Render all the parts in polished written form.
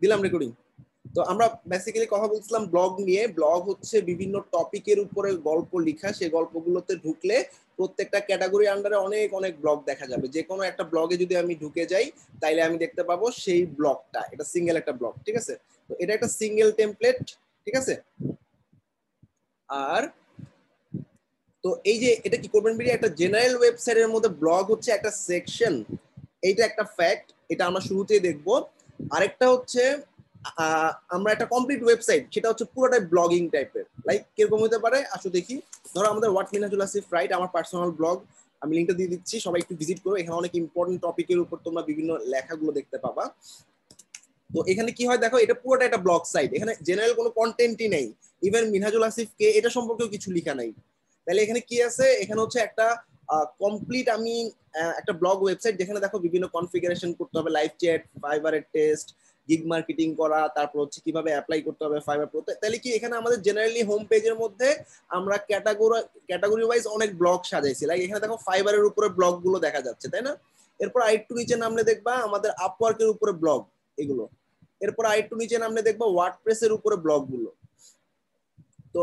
দিলাম রেকর্ডিং। তো আমরা বেসিক্যালি কথা বলছিলাম ব্লগ নিয়ে। ব্লগ হচ্ছে বিভিন্ন টপিকের উপরে গল্প লেখা, সেই গল্পগুলোতে ঢুকলে প্রত্যেকটা ক্যাটাগরি আন্ডারে অনেক অনেক ব্লগ দেখা যাবে। যে কোনো একটা ব্লগে যদি আমি ঢুকে যাই তাইলে আমি দেখতে পাবো সেই ব্লগটা, এটা সিঙ্গেল একটা ব্লগ, ঠিক আছে। তো এটা একটা সিঙ্গেল টেমপ্লেট, ঠিক আছে। আর তো এই যে এটা কি করবেন ভিডিও, একটা জেনারেল ওয়েবসাইটের মধ্যে ব্লগ হচ্ছে একটা সেকশন, এইটা একটা ফ্যাক্ট, এটা আমরা শুরুতেই দেখবো। আরেকটা হচ্ছে আমরা একটা কমপ্লিট ওয়েবসাইট, সেটা হচ্ছে পুরোটাই ব্লগিং টাইপের। লাইক কিরকম হতে পারে আসো দেখি। ধরো আমাদের হোয়াট মিনহাজুল আসিফ রাইট, আমার পার্সোনাল ব্লগ, আমি লিঙ্কটা দিয়ে দিচ্ছি, সবাই একটু ভিজিট করো। এখানে অনেক ইম্পর্টেন্ট টপিকের উপর তোমরা বিভিন্ন লেখাগুলো দেখতে পাবা। তো এখানে কি হয় দেখো, এটা পুরোটা একটা ব্লগ সাইট, এখানে জেনারেল কোনো কন্টেন্টই নেই। ইভেন মিনহাজুল আসিফ কে এটা সম্পর্কেও কিছু লেখা নাই। তাহলে এখানে কি আছে, এখানে হচ্ছে একটা কমপ্লিট আমি একটা ব্লগ ওয়েবসাইট, যেখানে দেখো বিভিন্ন কনফিগারেশন করতে হবে, লাইভ চ্যাট, ফাইবারের টেস্ট, গিগ মার্কেটিং করা, তারপর হচ্ছে কিভাবে অ্যাপ্লাই করতে হবে ফাইবার প্রোতে। তাহলে কি এখানে আমাদের জেনারেলি হোম পেজের মধ্যে আমরা ক্যাটাগরি ওয়াইজ অনেক ব্লগ সাজাইছি। লাইক এখানে দেখো ফাইবারের উপরে ব্লগ গুলো দেখা যাচ্ছে, তাই না। এরপর আরেকটু নিচে নামলে দেখবা আমাদের আপওয়ার্কের উপরে ব্লগ এগুলো। এরপর আরেকটু নিচে নামলে দেখবা ওয়ার্ডপ্রেসের উপরে ব্লগ গুলো। তো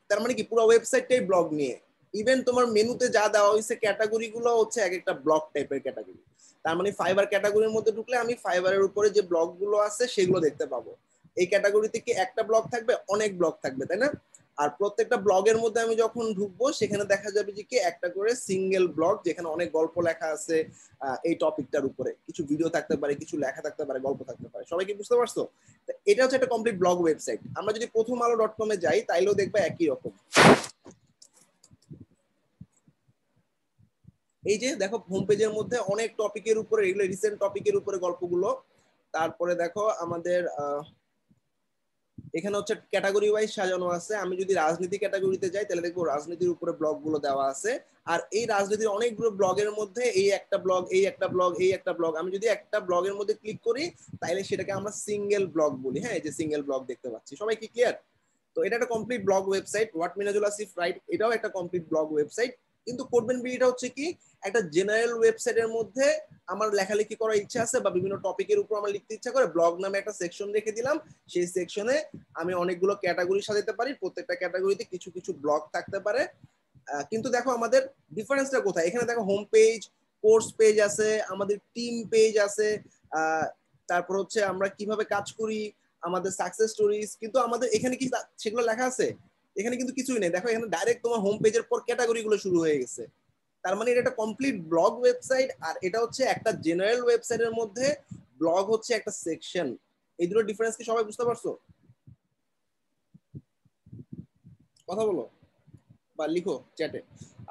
তার মানে কি পুরো ওয়েবসাইটটাই ব্লগ নিয়ে। ইভেন তোমার মেনুতে যা দেওয়া হয়েছে ক্যাটাগরি গুলো হচ্ছে এক একটা ব্লগ টাইপের ক্যাটাগরি। তার মানে ফাইবার ক্যাটাগরির মধ্যে ঢুকলে আমি ফাইবারের উপরে যে ব্লগ গুলো আছে সেগুলো দেখতে পাবো। এই ক্যাটাগরিতে কি একটা ব্লগ থাকবে, অনেক ব্লগ থাকবে, তাই না। আর প্রত্যেকটা ব্লগের মধ্যে আমি যখন ঢুকবো সেখানে দেখা যাবে যে কি একটা করে সিঙ্গেল ব্লগ, যেখানে অনেক গল্প লেখা আছে। এই টপিকটার উপরে কিছু ভিডিও থাকতে পারে, কিছু লেখা থাকতে পারে, গল্প থাকতে পারে। সবাই কি বুঝতে পারছো? এটা হচ্ছে একটা কমপ্লিট ব্লগ ওয়েবসাইট। আমরা যদি প্রথম আলো .com যাই তাইলেও দেখবা একই রকম। এই যে দেখো হোম পেজের মধ্যে অনেক টপিকের উপরে, এগুলো রিসেন্ট টপিকের উপরে গল্পগুলো। তারপরে দেখো আমাদের এখানে হচ্ছে ক্যাটাগরি ওয়াইজ সাজানো আছে। আমি যদি রাজনীতি ক্যাটাগরিতে যাই তাহলে দেখবো রাজনীতির উপরে ব্লগ গুলো দেওয়া আছে। আর এই রাজনীতির অনেকগুলো ব্লগের মধ্যে এই একটা ব্লগ, এই একটা ব্লগ, এই একটা ব্লগ, আমি যদি একটা ব্লগের মধ্যে ক্লিক করি তাহলে সেটাকে আমরা সিঙ্গেল ব্লগ বলি। হ্যাঁ, এই যে সিঙ্গেল ব্লগ দেখতে পাচ্ছি, সবাই কি ক্লিয়ার? তো এটা একটা complete blog website. What Minajul Asif right, এটাও একটা কমপ্লিট ব্লগ ওয়েবসাইট। কিন্তু কোডবেন বিডিটা হচ্ছে কি একটা জেনারেল ওয়েবসাইটের মধ্যে আমার লেখালেখি করার ইচ্ছা আছে বা বিভিন্ন টপিকের উপর আমার লিখতে ইচ্ছা করে, ব্লগ নামে একটা সেকশন রেখে দিলাম। সেই সেকশনে আমি অনেকগুলো ক্যাটাগরি সাজাতে পারি, প্রত্যেকটা ক্যাটাগরিতে কিছু কিছু ব্লগ থাকতে পারে। কিন্তু দেখো আমাদের ডিফারেন্সটা কোথায়, এখানে দেখো হোম পেজ, কোর্স পেজ আছে, আমাদের টিম পেজ আছে, তারপর হচ্ছে আমরা কিভাবে কাজ করি, আমাদের সাকসেস স্টোরিজ, কিন্তু আমাদের এখানে কি সেগুলো লেখা আছে? এখানে কিন্তু কিছুই নেই। দেখো এখানে ডাইরেক্ট তোমার হোম পেজের পর ক্যাটাগরি গুলো শুরু হয়ে গেছে। তার মানে এটা একটা কমপ্লিট ব্লগ ওয়েবসাইট, আর এটা হচ্ছে একটা জেনারেল ওয়েবসাইটের মধ্যে ব্লগ হচ্ছে একটা সেকশন। এই দুটো ডিফারেন্স কি সবাই বুঝতে পারছো? কথা বলো বা লিখো চ্যাটে।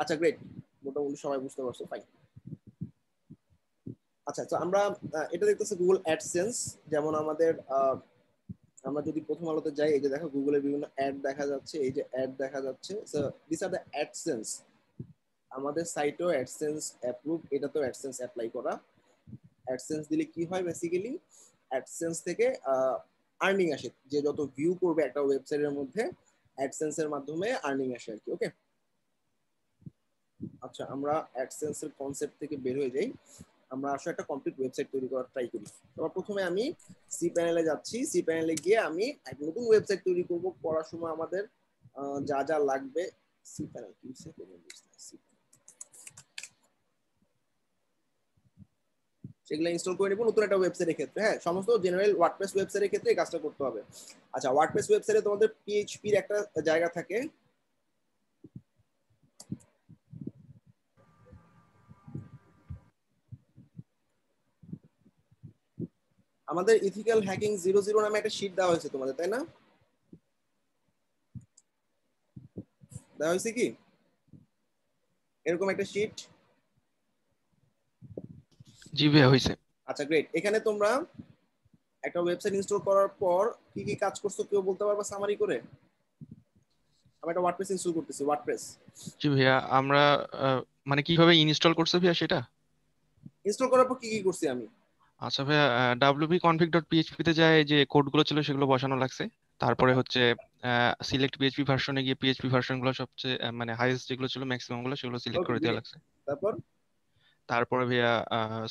আচ্ছা গ্রেট, মোটামুটি সবাই বুঝতে পারছো, ফাইন। আচ্ছা, তো আমরা এটা দেখতেছি গুগল অ্যাডসেন্স। যেমন আমাদের আমরা যদি প্রথম আলোতে যাই, এই যে দেখো গুগলের বিভিন্ন অ্যাড দেখা যাচ্ছে, এই যে অ্যাড দেখা যাচ্ছে, so this are the AdSense. আমাদের সাইটেও অ্যাডসেন্স অ্যাপ্রুভ, এটাতেও অ্যাডসেন্স অ্যাপ্লাই করা। অ্যাডসেন্স দিলে কি হয়, বেসিক্যালি অ্যাডসেন্স থেকে আর্নিং আসে। যে যত ভিউ করবে একটা ওয়েবসাইটের মধ্যে অ্যাডসেন্স এর মাধ্যমে আর্নিং আসে আর কি। ওকে, আচ্ছা আমরা অ্যাডসেন্স এর কনসেপ্ট থেকে বের হয়ে যাই। আমরা আসলে একটা কমপ্লিট ওয়েবসাইট তৈরি করার ট্রাই করি। সবার প্রথমে আমি সি প্যানেলে যাচ্ছি। সি প্যানেলে গিয়ে আমি এক নতুন ওয়েবসাইট তৈরি করব। পড়ার সময় আমাদের যা যা লাগবে, সি প্যানেল কি সেগুলো ইনস্টল করে নেব নতুন একটা ওয়েবসাইটের ক্ষেত্রে। হ্যাঁ, সমস্ত জেনারেল ওয়ার্ডপ্রেস ওয়েবসাইটের ক্ষেত্রে এই কাজটা করতে হবে। আচ্ছা, ওয়ার্ডপ্রেস ওয়েবসাইটে তোমাদের পিএইচপির একটা জায়গা থাকে। আমাদের ইথিক্যাল হ্যাকিং 00 নামে একটা শীট দেওয়া হয়েছে তোমাদের, তাই না? দেওয়া হয়েছে কি এরকম একটা শীট? জি ভাইয়া হয়েছে। আচ্ছা গ্রেট। এখানে তোমরা একটা ওয়েবসাইট ইনস্টল করার পর কি কি কাজ করছো কেউ বলতে পারবা সামারি করে? আমি একটা ওয়ার্ডপ্রেস ইনস্টল করতেছি, ওয়ার্ডপ্রেস জি ভাইয়া আমরা আহ, মানে কিভাবে ইনস্টল করছে ভাইয়া সেটা? ইনস্টল করার পর কি কি করছি আমি? আচ্ছা ভাইয়া, wp-config.php তে যায় যে কোডগুলো ছিল সেগুলো বসানো লাগছে। তারপরে হচ্ছে সিলেক্ট পিএইচপি ভার্সনে গিয়ে পিএইচপি ভার্সন গুলো সবচেয়ে মানে হাইয়েস্ট যেগুলো ছিল ম্যাক্সিমাম গুলো সেগুলো সিলেক্ট ওকে করে দেওয়া গ্রেট। লাগছে। তারপর তারপরে ভাইয়া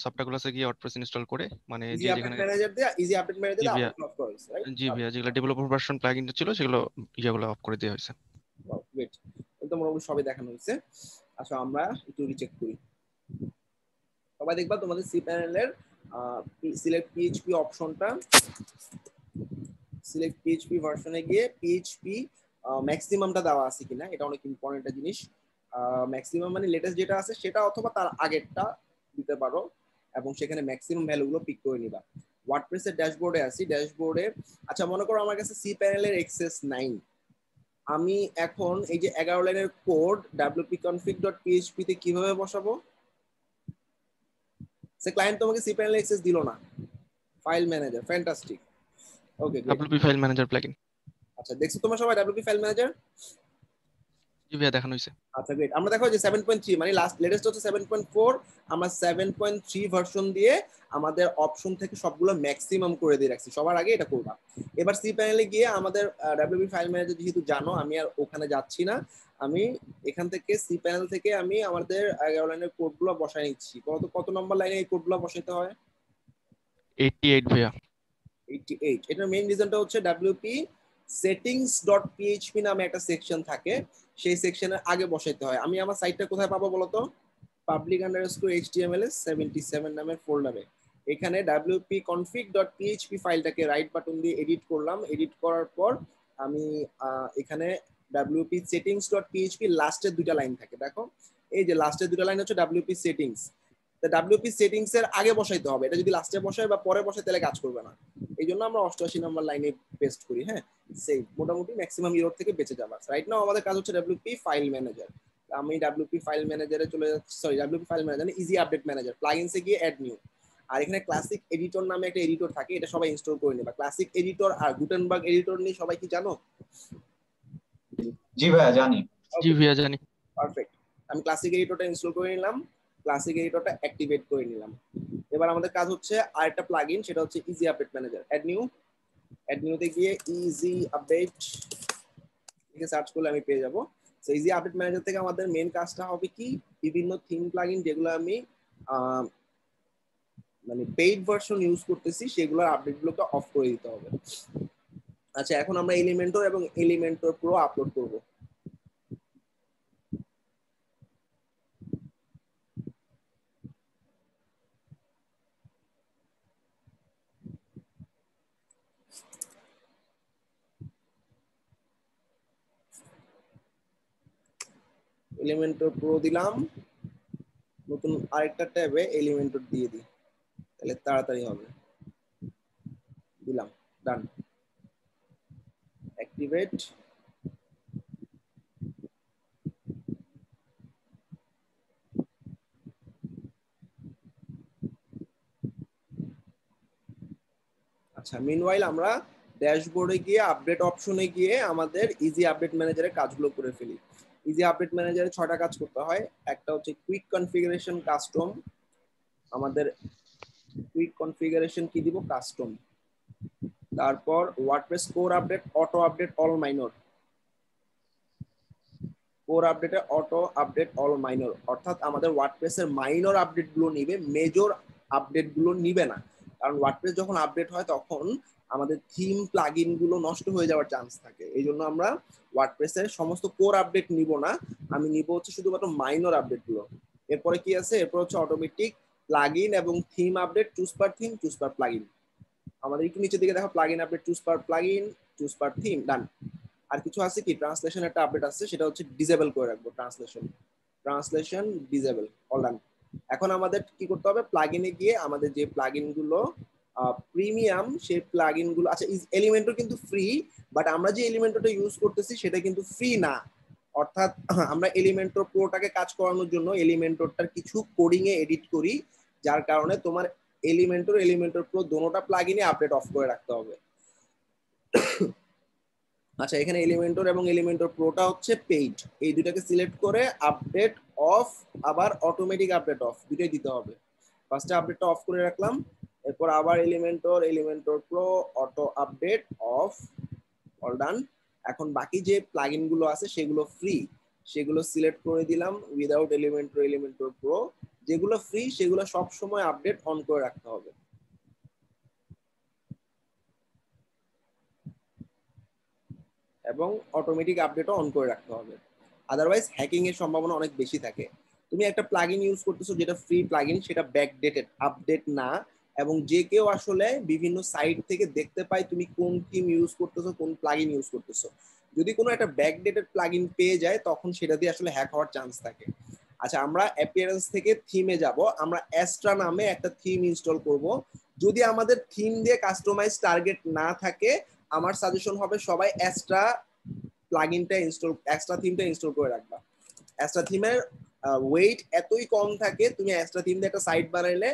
সফটওয়্যার ক্লাসে গিয়ে ওয়ার্ডপ্রেস ইনস্টল করে, মানে ইজি যে আপডেট যেখানে, ম্যানেজার দিয়ে ইজি আপডেট ম্যানেজার জি দিয়ে ভাইয়া, আপডেট অফ করা হয়েছে, রাইট? জি ভাইয়া, যেগুলো ডেভেলপার ভার্সন প্লাগইনটা ছিল সেগুলো ইয়েগুলো অফ করে দেওয়া হয়েছে। ওয়েট, তো মোটামুটি সবই দেখানো হয়েছে। আচ্ছা আমরা একটু রিচেক করি। সবাই দেখবা তোমাদের সি প্যানেলের সিলেক্ট পিএইচপি অপশনটা, সিলেক্ট পিএইচপি ভার্সনে গিয়ে পিএইচপি ম্যাক্সিমামটা দেওয়া আছে কিনা, এটা অনেক ইম্পর্টেন্ট একটা জিনিস। ম্যাক্সিমাম মানে লেটেস্ট যেটা আছে সেটা, অথবা তার আগেরটা দিতে পারো, এবং সেখানে ম্যাক্সিমাম ভ্যালুগুলো পিক করে নিবা। ওয়ার্ডপ্রেসের ড্যাশবোর্ডে আছি, ড্যাশবোর্ডে আচ্ছা মনে করো আমার কাছে সি প্যানেলের এক্সেস নাই, আমি এখন এই যে 11 লাইনের কোড wp-config.php তে কিভাবে বসাবো? সে ক্লায়েন্ট তোমাকে সি প্যানেল অ্যাক্সেস দিল না, file manager, fantastic, okay great. WP file manager plugin. আচ্ছা দেখছো তোমরা সবাই wp ফাইল ম্যানেজার? জি ভাইয়া, দেখানো হয়েছে। আচ্ছা গ্রেট, আমরা দেখো যে 7.3 মানে লাস্ট লেটেস্ট হচ্ছে 7.4, আমরা 7.3 ভার্সন দিয়ে আমাদের অপশন থেকে সবগুলো ম্যাক্সিমাম করে দিয়ে রাখছি, সবার আগে এটা করবা। এবার সি প্যানেলে গিয়ে আমাদের wp ফাইল ম্যানেজার যেহেতু জানো, আমি আর ওখানে যাচ্ছি না, আমি এখান থেকে সি প্যানেল থেকে আমি আমাদের 11 লাইনের কোডগুলো বসাই নিচ্ছি। কত নম্বর লাইনে এই কোডগুলো বসাইতে হয়? 88 ভাইয়া। 88। এটার মেইন রিজনটা হচ্ছে wp settings.php নামে একটা সেকশন থাকে, সেই সেকশনের আগে বসাইতে হয়। আমি আমার সাইটটা কোথায় পাবো বলতো? public_html 77 নামের ফোল্ডারে, এখানে wp-config.php ফাইলটাকে রাইট বাটন দিয়ে এডিট করলাম, এডিট করার পর আমি এখানে wp settings.php লাস্টের দুইটা লাইন থাকে, দেখো এই যে লাস্টের দুইটা লাইন হচ্ছে wp settings, wp সেটিংস এর আগে বসাইতে হবে, এটা যদি লাস্টে বসাই বা পরে বসাই তাহলে কাজ করবে না, এই জন্য আমরা 88 নম্বর লাইনে পেস্ট করি। হ্যাঁ, সেই মোটামুটি ম্যাক্সিমাম ইরর থেকে বেঁচে যাবা। রাইট নাও আমাদের কাজ হচ্ছে wp ফাইল ম্যানেজার, আমি wp ফাইল ম্যানেজারে চলে যাচ্ছি, sorry wp file manager easy update manager, প্লাগইনসে গিয়ে অ্যাড নিউ, আর এখানে ক্লাসিক এডিটর নামে একটা এডিটর থাকে, এটা সবাই ইনস্টল করে নেবা। ক্লাসিক এডিটর আর গুটেনবার্গ এডিটর নিয়ে সবাই কি জানো? জি ভাইয়া জানি। জি ভাইয়া জানি। পারফেক্ট, আমি ক্লাসিক এডিটরটা ইনস্টল করে নিলাম, ক্লাসিক এডিটরটা অ্যাক্টিভেট করে নিলাম। এবার আমাদের কাজ হচ্ছে আরেকটা প্লাগইন, সেটা হচ্ছে ইজি আপডেট ম্যানেজার। অ্যাড নিউতে গিয়ে ইজি আপডেট লিখে সার্চ করলে আমি পেয়ে যাব। সো ইজি আপডেট ম্যানেজার থেকে আমাদের মেন কাজটা হবে কি, বিভিন্ন থিম প্লাগইন যেগুলো আমি মানে পেইড ভার্সন ইউজ করতেছি সেগুলোর আপডেটগুলোকে অফ করে দিতে হবে। আচ্ছা এখন আমরা এলিমেন্টর এবং এলিমেন্টর প্রো আপলোড করব। এলিমেন্টর প্রো দিলাম, নতুন আরেকটা ট্যাবে এলিমেন্টর দিয়ে দিই, তাহলে তাড়াতাড়ি হবে। দিলাম, ডান, অ্যাক্টিভেট। আচ্ছা মিনওয়াইল আমরা ড্যাশবোর্ডে গিয়ে আপডেট অপশনে গিয়ে আমাদের ইজি আপডেট ম্যানেজারের কাজগুলো করে ফেলি। ইজি আপডেট ম্যানেজারে 6টা কাজ করতে হয়। একটা হচ্ছে কুইক কনফিগারেশন কাস্টম, আমাদের কুইক কনফিগারেশন কি দিব, কাস্টম। তারপর WordPress core update, auto update all minor, core আপডেটে অটো আপডেট অল মাইনর, অর্থাৎ আমাদের ওয়ার্ডপ্রেসের মাইনর আপডেট গুলো নিবে, মেজর আপডেট গুলো নিবে না, কারণ ওয়ার্ডপ্রেস যখন আপডেট হয় তখন আমাদের থিম প্লাগইন গুলো নষ্ট হয়ে যাওয়ার চান্স থাকে, এই জন্য আমরা ওয়ার্ডপ্রেসের সমস্ত কোর আপডেট নিব না, আমি নিব হচ্ছে শুধুমাত্র মাইনর আপডেট গুলো। এরপরে কি আছে, এরপর হচ্ছে অটোমেটিক প্লাগইন এবং থিম আপডেট, চুজ পার থিম, চুজ পার প্লাগইন। আমাদের একটু নিচের দিকে দেখো প্লাগইন আপডেট, চুজ পার প্লাগইন, চুজ পার থিম, ডান। আর কিছু আছে কি, ট্রান্সলেশন একটা আপডেট আছে, সেটা হচ্ছে ডিসেবল করে রাখবো, ট্রান্সলেশন ডিসেবল, অল ডান। এখন আমাদের কি করতে হবে, প্লাগইনে গিয়ে আমাদের যে প্লাগইন গুলো প্রিমিয়াম, সেই প্লাগইন গুলো, আচ্ছা এলিমেন্টর কিন্তু ফ্রি, বাট আমরা যে এলিমেন্টরটা ইউজ করতেছি সেটা কিন্তু ফ্রি না, অর্থাৎ আমরা এলিমেন্টর প্রোটাকে কাজ করানোর জন্য এলিমেন্টরটার কিছু কোডিং এ এডিট করি, যার কারণে তোমার এলিমেন্টর প্রো দোনোটা প্লাগইনে আপডেট অফ করে রাখতে হবে। আচ্ছা এখানে এলিমেন্টর এবং এলিমেন্টর প্রোটা হচ্ছে পেইড, এই দুটাকে সিলেক্ট করে আপডেট অফ, আবার অটোমেটিক আপডেট অফ, দুটোই দিতে হবে। ফার্স্টে আপডেটটা অফ করে রাখলাম, এরপর আবার Elementor pro auto update of, all done. এখন বাকি যে প্লাগইন গুলো আছে সেগুলো ফ্রি, সেগুলো সিলেক্ট করে দিলাম উইদাউট এলিমেন্টর প্রো, যেগুলো ফ্রি সেগুলো সব সময় আপডেট অন করে রাখতে হবে। এবং অটোমেটিক আপডেটও অন করে রাখতে হবে, আদারওয়াইজ হ্যাকিং এর সম্ভাবনা অনেক বেশি থাকে। তুমি একটা প্লাগইন ইউজ করতেছো যেটা ফ্রি প্লাগইন, সেটা ব্যাকডেটেড, আপডেট না, এবং যে কেউ আসলে বিভিন্ন সাইট থেকে দেখতে পায় তুমি কোন থিম ইউজ করতেছো, কোন প্লাগইন ইউজ করতেছো। যদি কোনো একটা ব্যাকডেটেড প্লাগইন পেয়ে যায় তখন সেটা দিয়ে আসলে হ্যাক হওয়ার চান্স থাকে। আচ্ছা, আমরা অ্যাপিয়ারেন্স থেকে থিমে যাব, আমরা অ্যাস্ট্রা নামে একটা থিম ইনস্টল করব। যদি আমাদের থিম দিয়ে কাস্টমাইজ টার্গেট না থাকে, আমার সাজেশন হবে সবাই অ্যাস্ট্রা প্লাগইনটা ইনস্টল, অ্যাস্ট্রা থিমটা ইনস্টল করে রাখবা। অ্যাস্ট্রা থিমের ওয়েট এতই কম থাকে, তুমি অ্যাস্ট্রা থিম দিয়ে একটা সাইট বানাইলে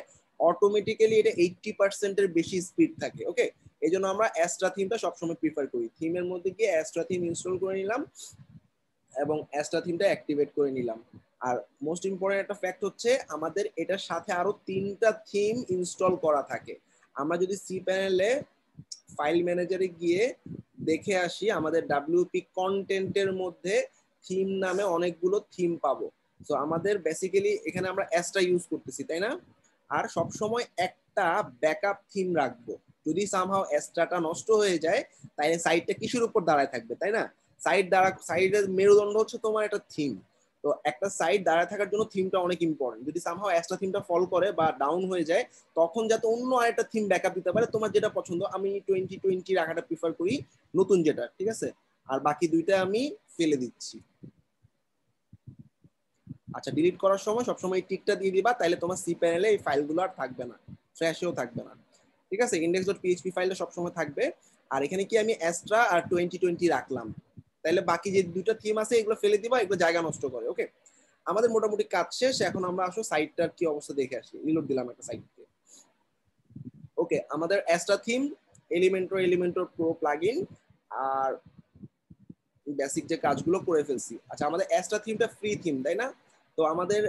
অটোমেটিক্যালি এটা 80% বেশি স্পিড থাকে। ওকে, এই জন্য আমরা অ্যাস্ট্রা থিমটা সবসময় প্রিফার করি। থিমের মধ্যে গিয়ে অ্যাস্ট্রা থিম ইনস্টল করে নিলাম এবং অ্যাস্ট্রা থিমটা অ্যাক্টিভেট করে নিলাম। আর মোস্ট ইম্পর্টেন্ট একটা ফ্যাক্ট হচ্ছে আমাদের এটার সাথে আরো 3টা থিম ইনস্টল করা থাকে। আমরা যদি সি প্যানেলে ফাইল ম্যানেজারে গিয়ে দেখে আসি, আমাদের ডাব্লিউপি কন্টেন্টের মধ্যে থিম নামে অনেকগুলো থিম পাবো। তো আমাদের বেসিক্যালি এখানে আমরা অ্যাস্ট্রা ইউজ করতেছি, তাই না? আর সব সময় একটা ব্যাকআপ থিম রাখবো। যদি সামহাও অ্যাস্ট্রাটা নষ্ট হয়ে যায় তাহলে সাইটটা কিসের উপর দাঁড়ায় থাকবে, তাই না? সাইটের মেরুদণ্ড হচ্ছে তোমার একটা থিম। তো একটা সাইট দাঁড়ায় থাকার জন্য থিমটা অনেক ইম্পর্টেন্ট। যদি সামহাও অ্যাস্ট্রা থিমটা ফল করে বা ডাউন হয়ে যায় তখন যাতে অন্য আরেকটা থিম ব্যাকআপ দিতে পারে। তোমার যেটা পছন্দ, আমি 2020 রাখাটা প্রিফার করি, নতুন যেটা, ঠিক আছে? আর বাকি দুইটা আমি ফেলে দিচ্ছি। আচ্ছা, ডিলিট করার সময় সবসময় এই টিকটা দিয়ে দিবা, তাহলে তোমার সি প্যানেলে এই ফাইলগুলো আর থাকবে না, ফ্ল্যাশেও থাকবে না। ঠিক আছে, index.php ফাইলটা সবসময় থাকবে। আর এখানে কি আমি অ্যাস্ট্রা আর 2020 রাখলাম, তাহলে বাকি যে দুটো থিম আছে এগুলো ফেলে দিবা, এগুলো জায়গা নষ্ট করে। ওকে, আমাদের মোটামুটি কাজ শেষ। এখন আমরা আসো সাইটটার কি অবস্থা দেখে আসি। রিলোড দিলাম একটা সাইটকে। ওকে, আমাদের Astra theme, Elementor pro plugin আর বেসিক যে কাজগুলো করে ফেলছি। আচ্ছা, আমাদের অ্যাস্ট্রা থিমটা ফ্রি থিম, তাই না? তো আমাদের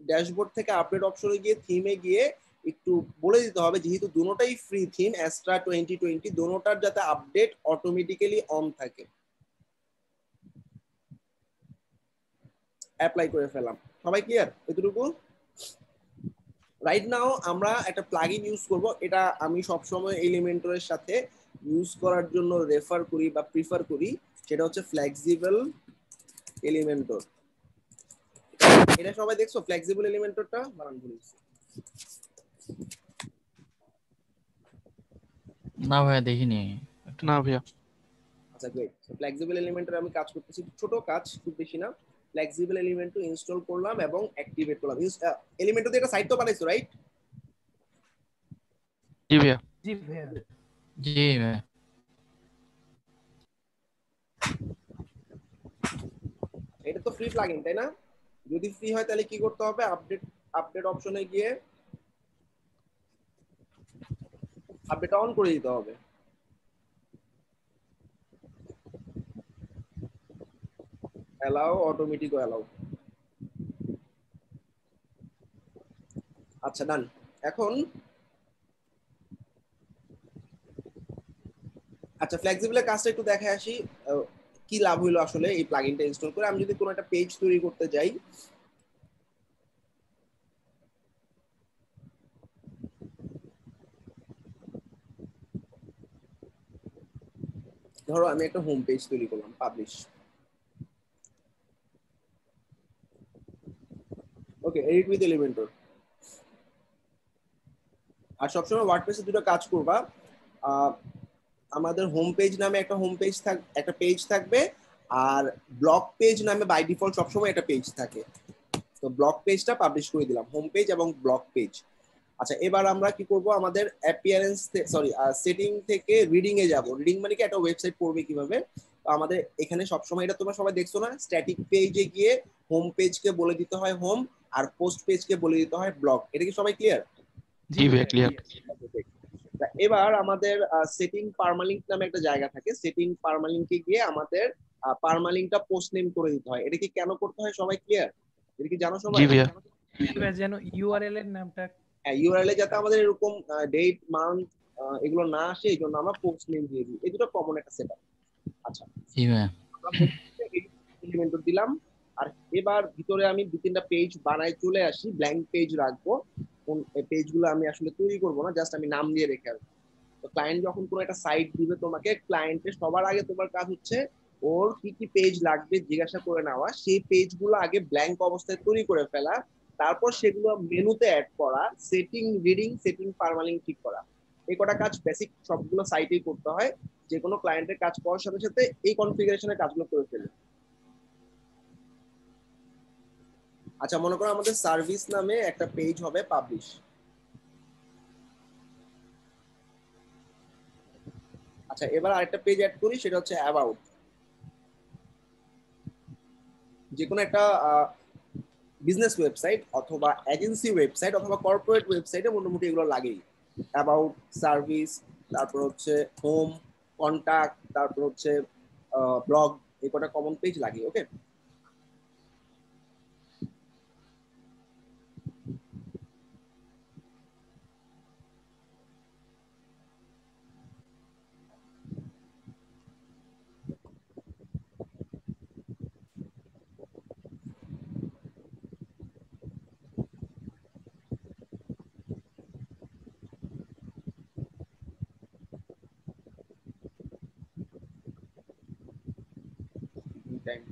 ড্যাশবোর্ড থেকে আপডেট অপশনে গিয়ে থিমে গিয়ে একটু বলে দিতে হবে, যেহেতু দুটোটাই ফ্রি থিম অ্যাস্ট্রা 2020, দুটোটার যাতে আপডেট অটোমেটিক্যালি অন থাকে। অ্যাপ্লাই করে ফেলাম। সবাই ক্লিয়ার এতটুকু? রাইট নাও আমরা একটা প্লাগইন ইউজ করব, এটা আমি সবসময় এলিমেন্টরের সাথে ইউজ করার জন্য রেফার করি বা প্রিফার করি, সেটা হচ্ছে ফ্লেক্সিবল এলিমেন্টর। এটা সবাই দেখছো ফ্লেক্সিবল এলিমেন্টরটা? বানান বলেছি না ভাইয়া দেখিনি। না ভাইয়া। আচ্ছা, গ্রেট। ফ্লেক্সিবল এলিমেন্টর আমি কাজ করতেছি, ছোট কাজ, খুব বেশি না। ফ্লেক্সিবল এলিমেন্ট ইনস্টল করলাম এবং অ্যাক্টিভেট করলাম। এলিমেন্টর দিয়ে একটা সাইট তো বানাইছো, রাইট? জি ভাইয়া। জি ভাইয়া। জি ভাইয়া। এটা তো ফ্রি প্লাগইন, তাই না? যদি ফ্রি হয় তাহলে কি করতে হবে? আপডেট অপশনে গিয়ে আপডেট অন করে দিতে হবে। Allow, automatic allow. আচ্ছা, ডান। এখন আচ্ছা, ফ্লেক্সিবলের কাজটা একটু দেখে আসি। কি লাভ হইলো আসলে এই প্লাগইনটা ইনস্টল করে। আমি যদি কোনো একটা পেজ তৈরি করতে যাই, ধরো আমি একটা হোম পেজ তৈরি করলাম, publish. Okay, edit with Elementor. আর সবসময় ওয়ার্ডপ্রেসে দুটো কাজ করবা। আমাদের হোম পেজ নামে একটা পেজ থাকবে, আর ব্লগ পেজ নামে বাই ডিফল্ট সবসময় একটা পেজ থাকে। তো ব্লগ পেজটা পাবলিশ করে দিলাম, হোম পেজ এবং ব্লগ পেজ। আচ্ছা, এবার আমরা কি করব? আমাদের অ্যাপিয়ারেন্স সেটিং থেকে রিডিং এ যাব। রিডিং মানে কি? একটা ওয়েবসাইট পড়বে কিভাবে। তো আমাদের এখানে সবসময়, এটা তোমরা সবাই দেখছো না, স্ট্যাটিক পেজে গিয়ে হোম পেজকে বলে দিতে হয় হোম, আর পোস্ট পেজকে বলে দিতে হয় ব্লগ। এটা কি সবাই ক্লিয়ার? জি ভাইয়া, ক্লিয়ার। এবার আমাদের সেটিং পারমালিঙ্ক নামে একটা জায়গা থাকে, সেটিং পারমালিঙ্কে গিয়ে আমাদের পারমালিঙ্কটা পোস্ট নেম করে দিতে হয়। এটা কি কেন করতে হয় সবাই ক্লিয়ার? এটা কি জানো জি সবাই? ভাইয়া। এবার যেন ইউআরএল এর নামটা ইউআরএল এ যাতে আমাদের এরকম ডেট, মান্থ এগুলো না আসে, এই জন্য আমরা পোস্ট নেম দিয়ে দিই। এই দুটো কমন একটা সেটআপ। আচ্ছা, জি ভাইয়া। আমরা এলিমেন্টর দিলাম। আর এবার ভিতরে আমি 2-3টা পেজ বানাই চলে আসি, ব্ল্যাঙ্ক পেজ রাখবো, কোন পেজগুলো আমি আসলে তৈরি করবো না, জাস্ট আমি নাম দিয়ে রেখে আসবো। তো ক্লায়েন্ট যখন কোনো একটা সাইট দিবে তোমাকে, ক্লায়েন্টের সবার আগে তোমার কাজ হচ্ছে ওর কি কি পেজ লাগবে জিজ্ঞাসা করে নেওয়া, সেই পেজগুলো আগে ব্ল্যাঙ্ক অবস্থায় তৈরি করে ফেলা, তারপর সেগুলো মেনুতে অ্যাড করা, সেটিং রিডিং, সেটিং পারমালিং ঠিক করা। এই কটা কাজ বেসিক সবগুলো সাইটেই করতে হয়, যে কোনো ক্লায়েন্টের কাজ করার সাথে সাথে এই কনফিগারেশনের কাজগুলো করে ফেলে। আচ্ছা, মনে করো আমাদের সার্ভিস নামে একটা পেজ হবে পাবলিশ। আচ্ছা, এবার আরেকটা পেজ অ্যাড করি, সেটা হচ্ছে অ্যাবাউট। যে কোনো একটা বিজনেস ওয়েবসাইট অথবা এজেন্সি ওয়েবসাইট অথবা কর্পোরেট ওয়েবসাইটে মোটামুটি এগুলো লাগেই। অ্যাবাউট, সার্ভিস, তারপর হচ্ছে হোম, কন্টাক্ট, তারপর হচ্ছে ব্লগ, এই কটা কমন পেজ লাগে। ওকে, টাইম।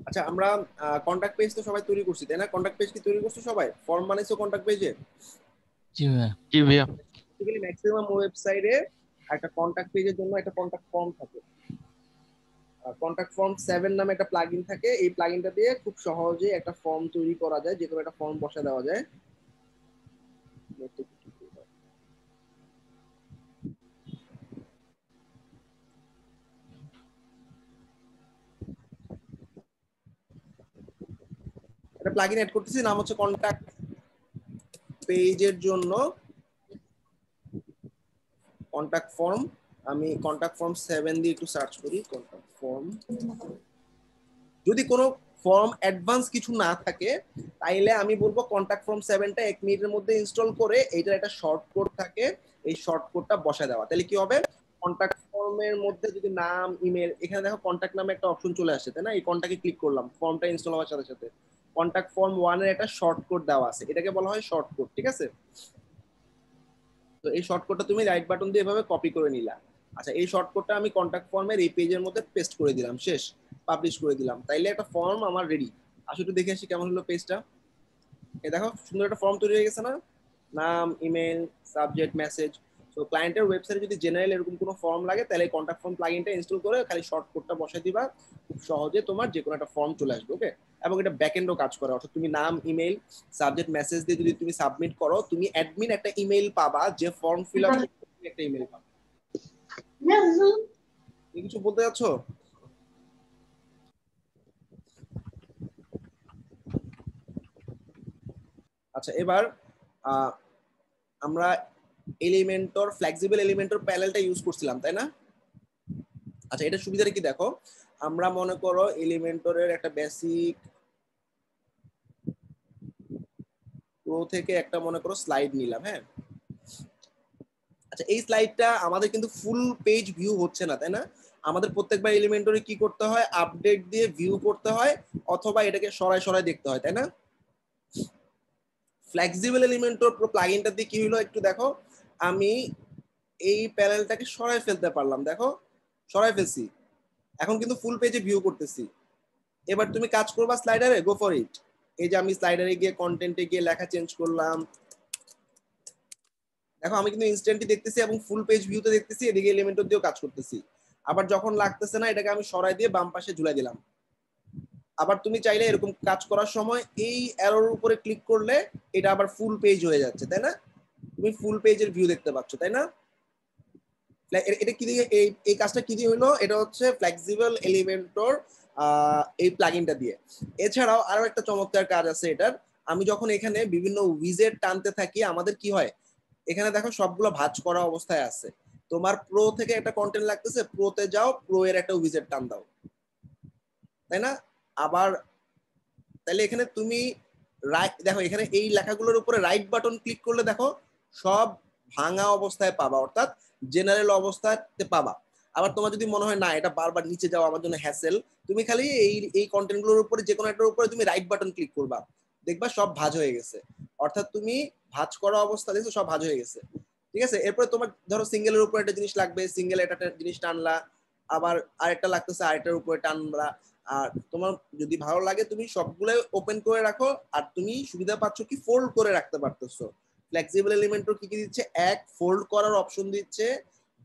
আচ্ছা, আমরা কন্টাক্ট পেজ তো সবাই তৈরি করছি, তাই না? কন্টাক্ট পেজ কি তৈরি করছো সবাই? ফর্ম বানাইছো কন্টাক্ট পেজে? জি ভাইয়া। জি ভাইয়া। বেসিক্যালি ম্যাক্সিমাম ওয়েবসাইটে একটা কন্টাক্ট পেজের জন্য একটা কন্টাক্ট ফর্ম থাকে। কন্টাক্ট ফর্ম 7 নামে একটা প্লাগইন থাকে, এই প্লাগইনটা দিয়ে খুব সহজে একটা ফর্ম তৈরি করা যায়, যে কোনো একটা ফর্ম বসা দেওয়া যায়। একটা প্লাগইন অ্যাড করতেছি, নাম হচ্ছে কন্টাক্ট পেজের জন্য কন্টাক্ট ফর্ম। আমি কন্টাক্ট ফর্ম 7 দিয়ে একটু সার্চ করি, কন্টাক্ট ফর্ম। যদি কোনো ফর্ম অ্যাডভান্স কিছু না থাকে তাইলে আমি বলবো কন্টাক্ট ফর্ম 7টা 1 মিনিটের মধ্যে ইনস্টল করে এইটার একটা শর্ট কোড থাকে, এই শর্ট কোডটা বসা দেওয়া। তাহলে কি হবে, কন্টাক্ট ফর্মের মধ্যে যদি নাম, ইমেল, এখানে দেখো কন্টাক্ট নামে একটা অপশন চলে আসছে, তাই না? এই কন্টাক্টে ক্লিক করলাম, ফর্মটা ইনস্টল হওয়ার সাথে সাথে কন্টাক্ট ফর্ম 1 এর একটা শর্ট কোড দেওয়া আছে, এটাকে বলা হয় শর্ট কোড। ঠিক আছে, তো এই শর্টকাটটা তুমি রাইট বাটন দিয়ে এভাবে কপি করে নিলা। আচ্ছা, এই শর্টকাটটা আমি কন্টাক্ট ফর্মের এই পেজের মধ্যে পেস্ট করে দিলাম, শেষ, পাবলিশ করে দিলাম। তাইলে একটা ফর্ম আমার রেডি। আসলে একটু দেখে আসি কেমন হলো পেজটা। এই দেখো, সুন্দর একটা ফর্ম তৈরি হয়ে গেছে না? নাম, ইমেল, সাবজেক্ট, মেসেজ। তো ক্লায়েন্টের ওয়েবসাইটে যদি জেনারেল এরকম কোনো ফর্ম লাগে তাহলে কন্টাক্ট ফর্ম প্লাগইনটা ইনস্টল করে খালি শর্টকাটটা বসাই দিবা, খুব সহজে তোমার যে কোনো একটা ফর্ম চলে আসবে। ওকে, এবং এটা ব্যাকএন্ডও কাজ করে, অর্থাৎ তুমি নাম, ইমেল, সাবজেক্ট, মেসেজ দিয়ে যদি তুমি সাবমিট করো, তুমি অ্যাডমিন একটা ইমেল পাবা, যে ফর্ম ফিল আপ করতে তুমি একটা ইমেল পাবা। তুমি কিছু বলতে যাচ্ছ? আচ্ছা, এবার আমরা এলিমেন্টর, ফ্লেক্সিবল এলিমেন্টর প্যানেলটা ইউজ করছিলাম, তাই না? আচ্ছা, এটা সুবিধাটা কি দেখো, আমরা মনে করো এলিমেন্টরের একটা বেসিক প্রো থেকে একটা মনে করো স্লাইড নিলাম, হ্যাঁ? আচ্ছা, এই স্লাইডটা আমাদের কিন্তু ফুল পেজ ভিউ হচ্ছে না, তাই না? আমাদের প্রত্যেকবার এলিমেন্টরে কি করতে হয়, আপডেট দিয়ে ভিউ করতে হয়, অথবা এটাকে সরায় সরায় দেখতে হয়, তাই না? ফ্লেক্সিবল এলিমেন্টর প্লাগইনটা দিয়ে কি হলো একটু দেখো, আমি এই প্যানেলটাকে সরায় ফেলতে পারলাম, দেখো সরায় ফেলছি, এখন কিন্তু ফুল পেজে ভিউ করতেছি। এবার তুমি কাজ করবা স্লাইডারে, গো ফর ইট। এই যে আমি স্লাইডারে গিয়ে কন্টেন্টে গিয়ে লেখা চেঞ্জ করলাম, দেখো আমি কিন্তু ইনস্ট্যান্টলি দেখতেছি এবং ফুল পেজ ভিউতে দেখতেছি, এদিকে এলিমেন্টর দিয়েও কাজ করতেছি। আবার যখন লাগতেছে না, এটাকে আমি সরাই দিয়ে বাম পাশে ঝুলাই দিলাম। আবার তুমি চাইলে এরকম কাজ করার সময় এই অ্যারোর উপরে ক্লিক করলে এটা আবার ফুল পেজ হয়ে যাচ্ছে, তাই না? তুমি ফুল পেজের ভিউ দেখতে পাচ্ছ, তাই না? এটা কি দিয়ে, এই কাজটা কি দিয়ে হলো, এটা হচ্ছে ফ্লেক্সিবল এলিমেন্টর এই প্লাগইনটা দিয়ে। এছাড়াও আরো একটা চমৎকার কাজ আছে এটার, আমি যখন এখানে বিভিন্ন উইজেট টানতে থাকি আমাদের কি হয়, এখানে দেখো সবগুলো ভাঁজ করা অবস্থায় আছে, তোমার প্রো থেকে একটা কন্টেন্ট লাগতেছে, প্রোতে যাও, প্রো এর একটা উইজেট টান দাও, তাই না? আবার তাহলে এখানে তুমি রাইট দেখো, এখানে এই লেখাগুলোর উপরে রাইট বাটন ক্লিক করলে দেখো সব ভাঙা অবস্থায় পাবা, অর্থাৎ জেনারেল অবস্থাতে পাবা। আবার তোমার যদি মনে হয় না এটা বারবার নিচে যাওয়া আমার জন্য হ্যাসেল, তুমি খালি এই কন্টেন্টগুলোর উপরে যে কোনো একটার উপরে তুমি রাইট বাটন ক্লিক করবা, দেখবা সব ভাঁজ হয়ে গেছে, অর্থাৎ তুমি ভাঁজ করা অবস্থা দেখছো সব ভাঁজ হয়ে গেছে। ঠিক আছে, এরপরে তোমার ধরো সিঙ্গেলের উপর একটা জিনিস লাগবে, সিঙ্গেল একটা জিনিস টানলা, আবার আরেকটা লাগতেছে আরেকটার উপরে টানলা। আর তোমার যদি ভালো লাগে তুমি সবগুলো ওপেন করে রাখো, আর তুমি সুবিধা পাচ্ছ কি ফোল্ড করে রাখতে পারতেছো। ফ্লেক্সিবল এলিমেন্টও কি কি দিচ্ছে, এক ফোল্ড করার অপশন দিচ্ছে,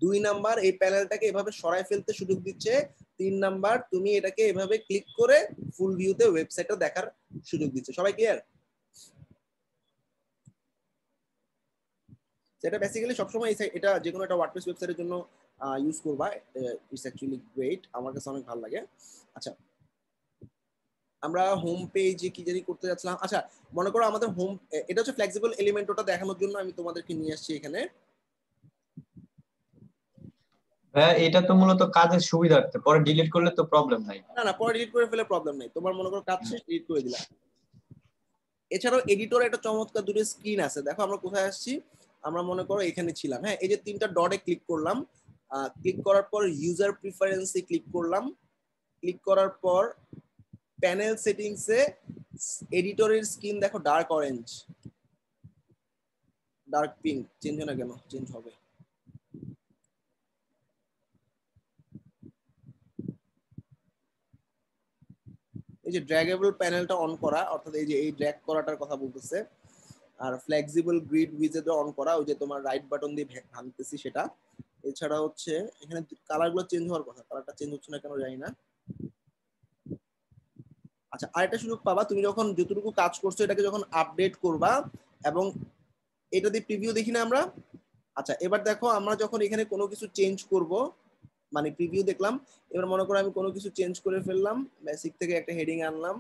2 নাম্বার এই প্যানেলটাকে এভাবে সরায় ফেলতে সুযোগ দিচ্ছে, 3 নাম্বার তুমি এটাকে এভাবে ক্লিক করে ফুল ভিউতে ওয়েবসাইটটা দেখার সুযোগ দিচ্ছে। সবাই ক্লিয়ার? সেটা বেসিক্যালি সবসময় এটা যে কোনো একটা ওয়ার্ডপ্রেস ওয়েবসাইটের জন্য ইউজ করবা, ইটস অ্যাকচুয়ালি গ্রেট, আমার কাছে অনেক ভালো লাগে। আচ্ছা, আমরা হোম পেজে কি জানি করতে যাচ্ছিলাম। আচ্ছা, মনে করো আমাদের হোম, এটা হচ্ছে ফ্লেক্সিবল এলিমেন্ট, ওটা দেখানোর জন্য আমি তোমাদেরকে নিয়ে আসছি এখানে। হ্যাঁ, এটা তো মূলত কাজের সুবিধার্থে, পরে ডিলিট করলে তো প্রবলেম নাই। না না, পরে ডিলিট করে ফেলে প্রবলেম নেই, তোমার মনে করো কাজ শেষ, ডিলিট করে দিলা। এছাড়াও এডিটরে একটা চমৎকার দুটো স্ক্রিন আছে, দেখো আমরা কোথায় আসছি, আমরা মনে করো এখানে ছিলাম। হ্যাঁ, এই যে 3টা ডটে ক্লিক করলাম, ক্লিক করার পর ইউজার প্রিফারেন্সে ক্লিক করলাম, ক্লিক করার পর প্যানেল সেটিংসে এডিটরের স্ক্রিন দেখো dark orange, dark pink, change হয় না কেন? চেঞ্জ হবে। এই যে ড্র্যাগেবল প্যানেলটা অন করা, অর্থাৎ এই যে এই ড্র্যাগ করাটার কথা বলতেছে, আর ফ্লেক্সিবল গ্রিড উইজেট অন করা, ওই যে তোমার রাইট বাটন দিয়ে ভাঙতেছি সেটা। এছাড়া হচ্ছে এখানে কালারগুলো চেঞ্জ হওয়ার কথা, কালারটা চেঞ্জ হচ্ছে না কেন জানি না। আচ্ছা, আরেকটা সুযোগ পাবা, তুমি যখন যতটুকু কাজ করছো এটাকে যখন আপডেট করবা, এবং এটা দিয়ে প্রিভিউ দেখি না আমরা। আচ্ছা, এবার দেখো আমরা যখন এখানে কোনো কিছু চেঞ্জ করব, মানে প্রিভিউ দেখলাম, এবার মনে করো আমি কোনো কিছু চেঞ্জ করে ফেললাম, বেসিক থেকে একটা হেডিং আনলাম,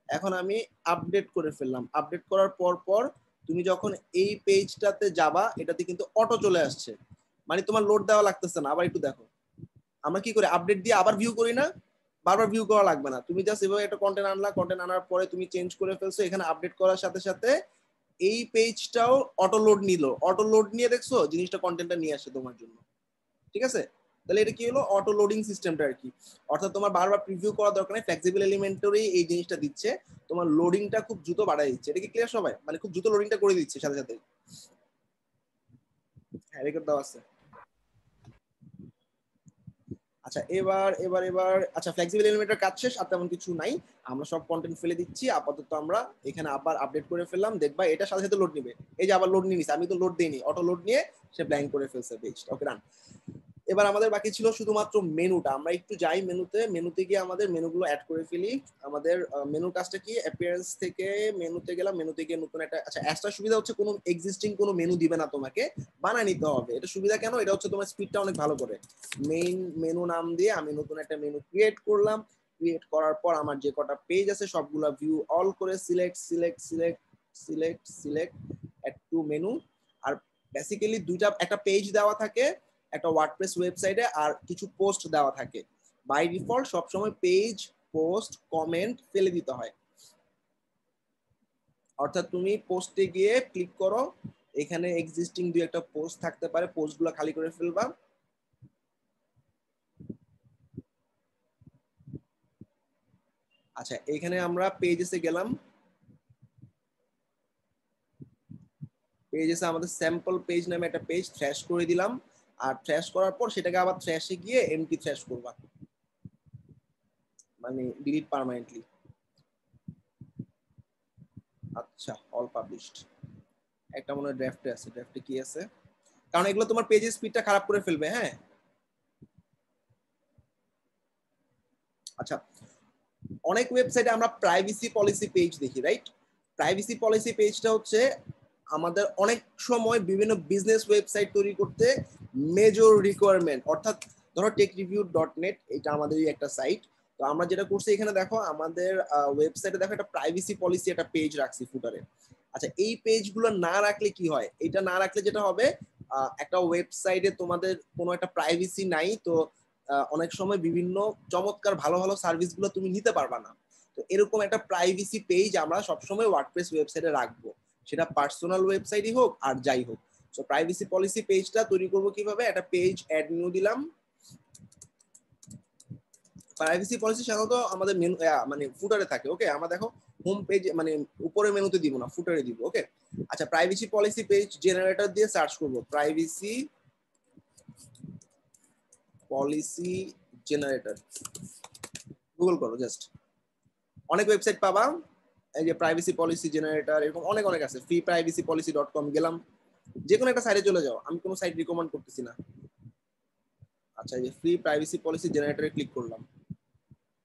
এখন আমি আপডেট করে ফেললাম। আপডেট করার পর তুমি যখন এই পেজটাতে যাবা, এটাতে কিন্তু অটো চলে আসছে, মানে তোমার লোড দেওয়া লাগতেছে না। আবার একটু দেখো, আমরা কি করে আপডেট দিয়ে আবার ভিউ করি না, বারবার ভিউ করা লাগবে না, তুমি জাস্ট এভাবে একটা কন্টেন্ট আনলা, কন্টেন্ট আনার পরে তুমি চেঞ্জ করে ফেলছো, এখানে আপডেট করার সাথে সাথে এই পেজটাও অটো লোড নিল, অটো লোড নিয়ে দেখছো জিনিসটা কন্টেন্টটা নিয়ে আসে তোমার জন্য। ঠিক আছে, তাহলে এটা কি হলো, অটো লোডিং সিস্টেমটা আর কি, অর্থাৎ তোমার বারবার প্রিভিউ করা দরকার নেই, ফ্লেক্সিবল এলিমেন্টরই এই জিনিসটা দিচ্ছে, তোমার লোডিংটা খুব দ্রুত বাড়ায় দিচ্ছে। এটা কি ক্লিয়ার সবাই? মানে খুব দ্রুত লোডিংটা করে দিচ্ছে সাথে সাথে। হ্যাঁ, রেকর্ড দেওয়া আছে। আচ্ছা, এবার আচ্ছা, ফ্লেক্সিবল এলিমেন্টের কাজ শেষ, আর তেমন কিছু নাই, আমরা সব কন্টেন্ট ফেলে দিচ্ছি আপাতত। আমরা এখানে আবার আপডেট করে ফেললাম, দেখবা এটা সাথে সাথে লোড নিবে। এই যে আবার লোড নিয়ে নিছে, আমি তো লোড দেইনি, অটো লোড নিয়ে সে ব্ল্যাঙ্ক করে ফেলছে পেজটা। ওকে, রান। এবার আমাদের বাকি ছিল শুধুমাত্র মেনুটা, আমরা একটু যাই মেনুতে গিয়ে আমাদের মেনুগুলো অ্যাড করে ফেলি। আমাদের মেনুর কাজটা কি, অ্যাপিয়ারেন্স থেকে মেনুতে গেলাম, মেনুতে গিয়ে নতুন একটা, আচ্ছা একটা সুবিধা হচ্ছে কোনো এক্সিস্টিং কোনো মেনু দিবে না, তোমাকে বানায় নিতে হবে। এটা সুবিধা কেন, এটা হচ্ছে তোমার স্পিডটা অনেক ভালো করে। মেইন মেনু নাম দিয়ে আমি নতুন একটা মেনু ক্রিয়েট করলাম, ক্রিয়েট করার পর আমার যে কটা পেজ আছে সবগুলা ভিউ অল করে সিলেক্ট অ্যাড টু মেনু। আর বেসিক্যালি একটা পেজ দেওয়া থাকে একটা ওয়ার্ডপ্রেস ওয়েবসাইটে, আর কিছু পোস্ট দেওয়া থাকে। বাই ডিফল্ট সবসময় পেজ, পোস্ট, কমেন্ট ফেলে দিতে হয়, অর্থাৎ তুমি পোস্টে গিয়ে ক্লিক করো, এখানে এক্সিস্টিং দুই একটা পোস্ট থাকতে পারে, পোস্টগুলো খালি করে ফেলবা। আচ্ছা, এখানে আমরা পেজেসে গেলাম, পেজেসে আমাদের স্যাম্পল পেজ নামে একটা পেজ থ্র্যাশ করে দিলাম, আর থ্র্যাশ করার পর সেটাকে আবার থ্র্যাশে গিয়ে এমটি থ্র্যাশ করবা, মানে ডিলিট পার্মানেন্টলি। আচ্ছা, অল পাবলিশড, একটা মনে হয় ড্রাফটে আছে, ড্রাফটে কি আছে, কারণ এগুলো তোমার পেজের স্পিডটা খারাপ করে ফেলবে। হ্যাঁ, আচ্ছা, অনেক ওয়েবসাইটে আমরা প্রাইভেসি পলিসি পেজ দেখি, রাইট? প্রাইভেসি পলিসি পেজটা হচ্ছে আমাদের অনেক সময় বিভিন্ন বিজনেস ওয়েবসাইট তৈরি করতে মেজর রিকোয়ারমেন্ট, অর্থাৎ ধরো techreview.net, এটা আমাদেরই একটা সাইট। তো আমরা যেটা করছি এখানে দেখো আমাদের ওয়েবসাইটে দেখো একটা প্রাইভেসি পলিসি একটা পেজ রাখছি ফুটারে। আচ্ছা, এই পেজগুলো না রাখলে কি হয়, এটা না রাখলে যেটা হবে, একটা ওয়েবসাইটে তোমাদের কোনো একটা প্রাইভেসি নাই, তো অনেক সময় বিভিন্ন চমৎকার ভালো ভালো সার্ভিসগুলো তুমি নিতে পারবা না। তো এরকম একটা প্রাইভেসি পেজ আমরা সবসময় ওয়ার্ডপ্রেস ওয়েবসাইটে রাখবো, সেটা পার্সোনাল ওয়েবসাইটই হোক আর যাই হোক। সো প্রাইভেসি পলিসি পেজটা তৈরি করবো কিভাবে, একটা পেজ অ্যাড নিউ দিলাম। প্রাইভেসি পলিসি সাধারণত আমাদের মেনু মানে ফুটারে থাকে। ওকে, আমরা দেখো হোম পেজ মানে উপরে মেনুতে দিব না, ফুটারে দিব। ওকে, আচ্ছা প্রাইভেসি পলিসি পেজ জেনারেটর দিয়ে সার্চ করব, প্রাইভেসি পলিসি জেনারেটর গুগল করো জাস্ট, অনেক ওয়েবসাইট পাবা। এই যে প্রাইভেসি পলিসি জেনারেটর এরকম অনেক অনেক আছে। ফ্রি প্রাইভেসি পলিসি.com গেলাম, যে কোনো একটা সাইটে চলে যাও, আমি কোনো সাইট রিকমেন্ড করতেছি না। আচ্ছা এই যে ফ্রি প্রাইভেসি পলিসি জেনারেটরে ক্লিক করলাম,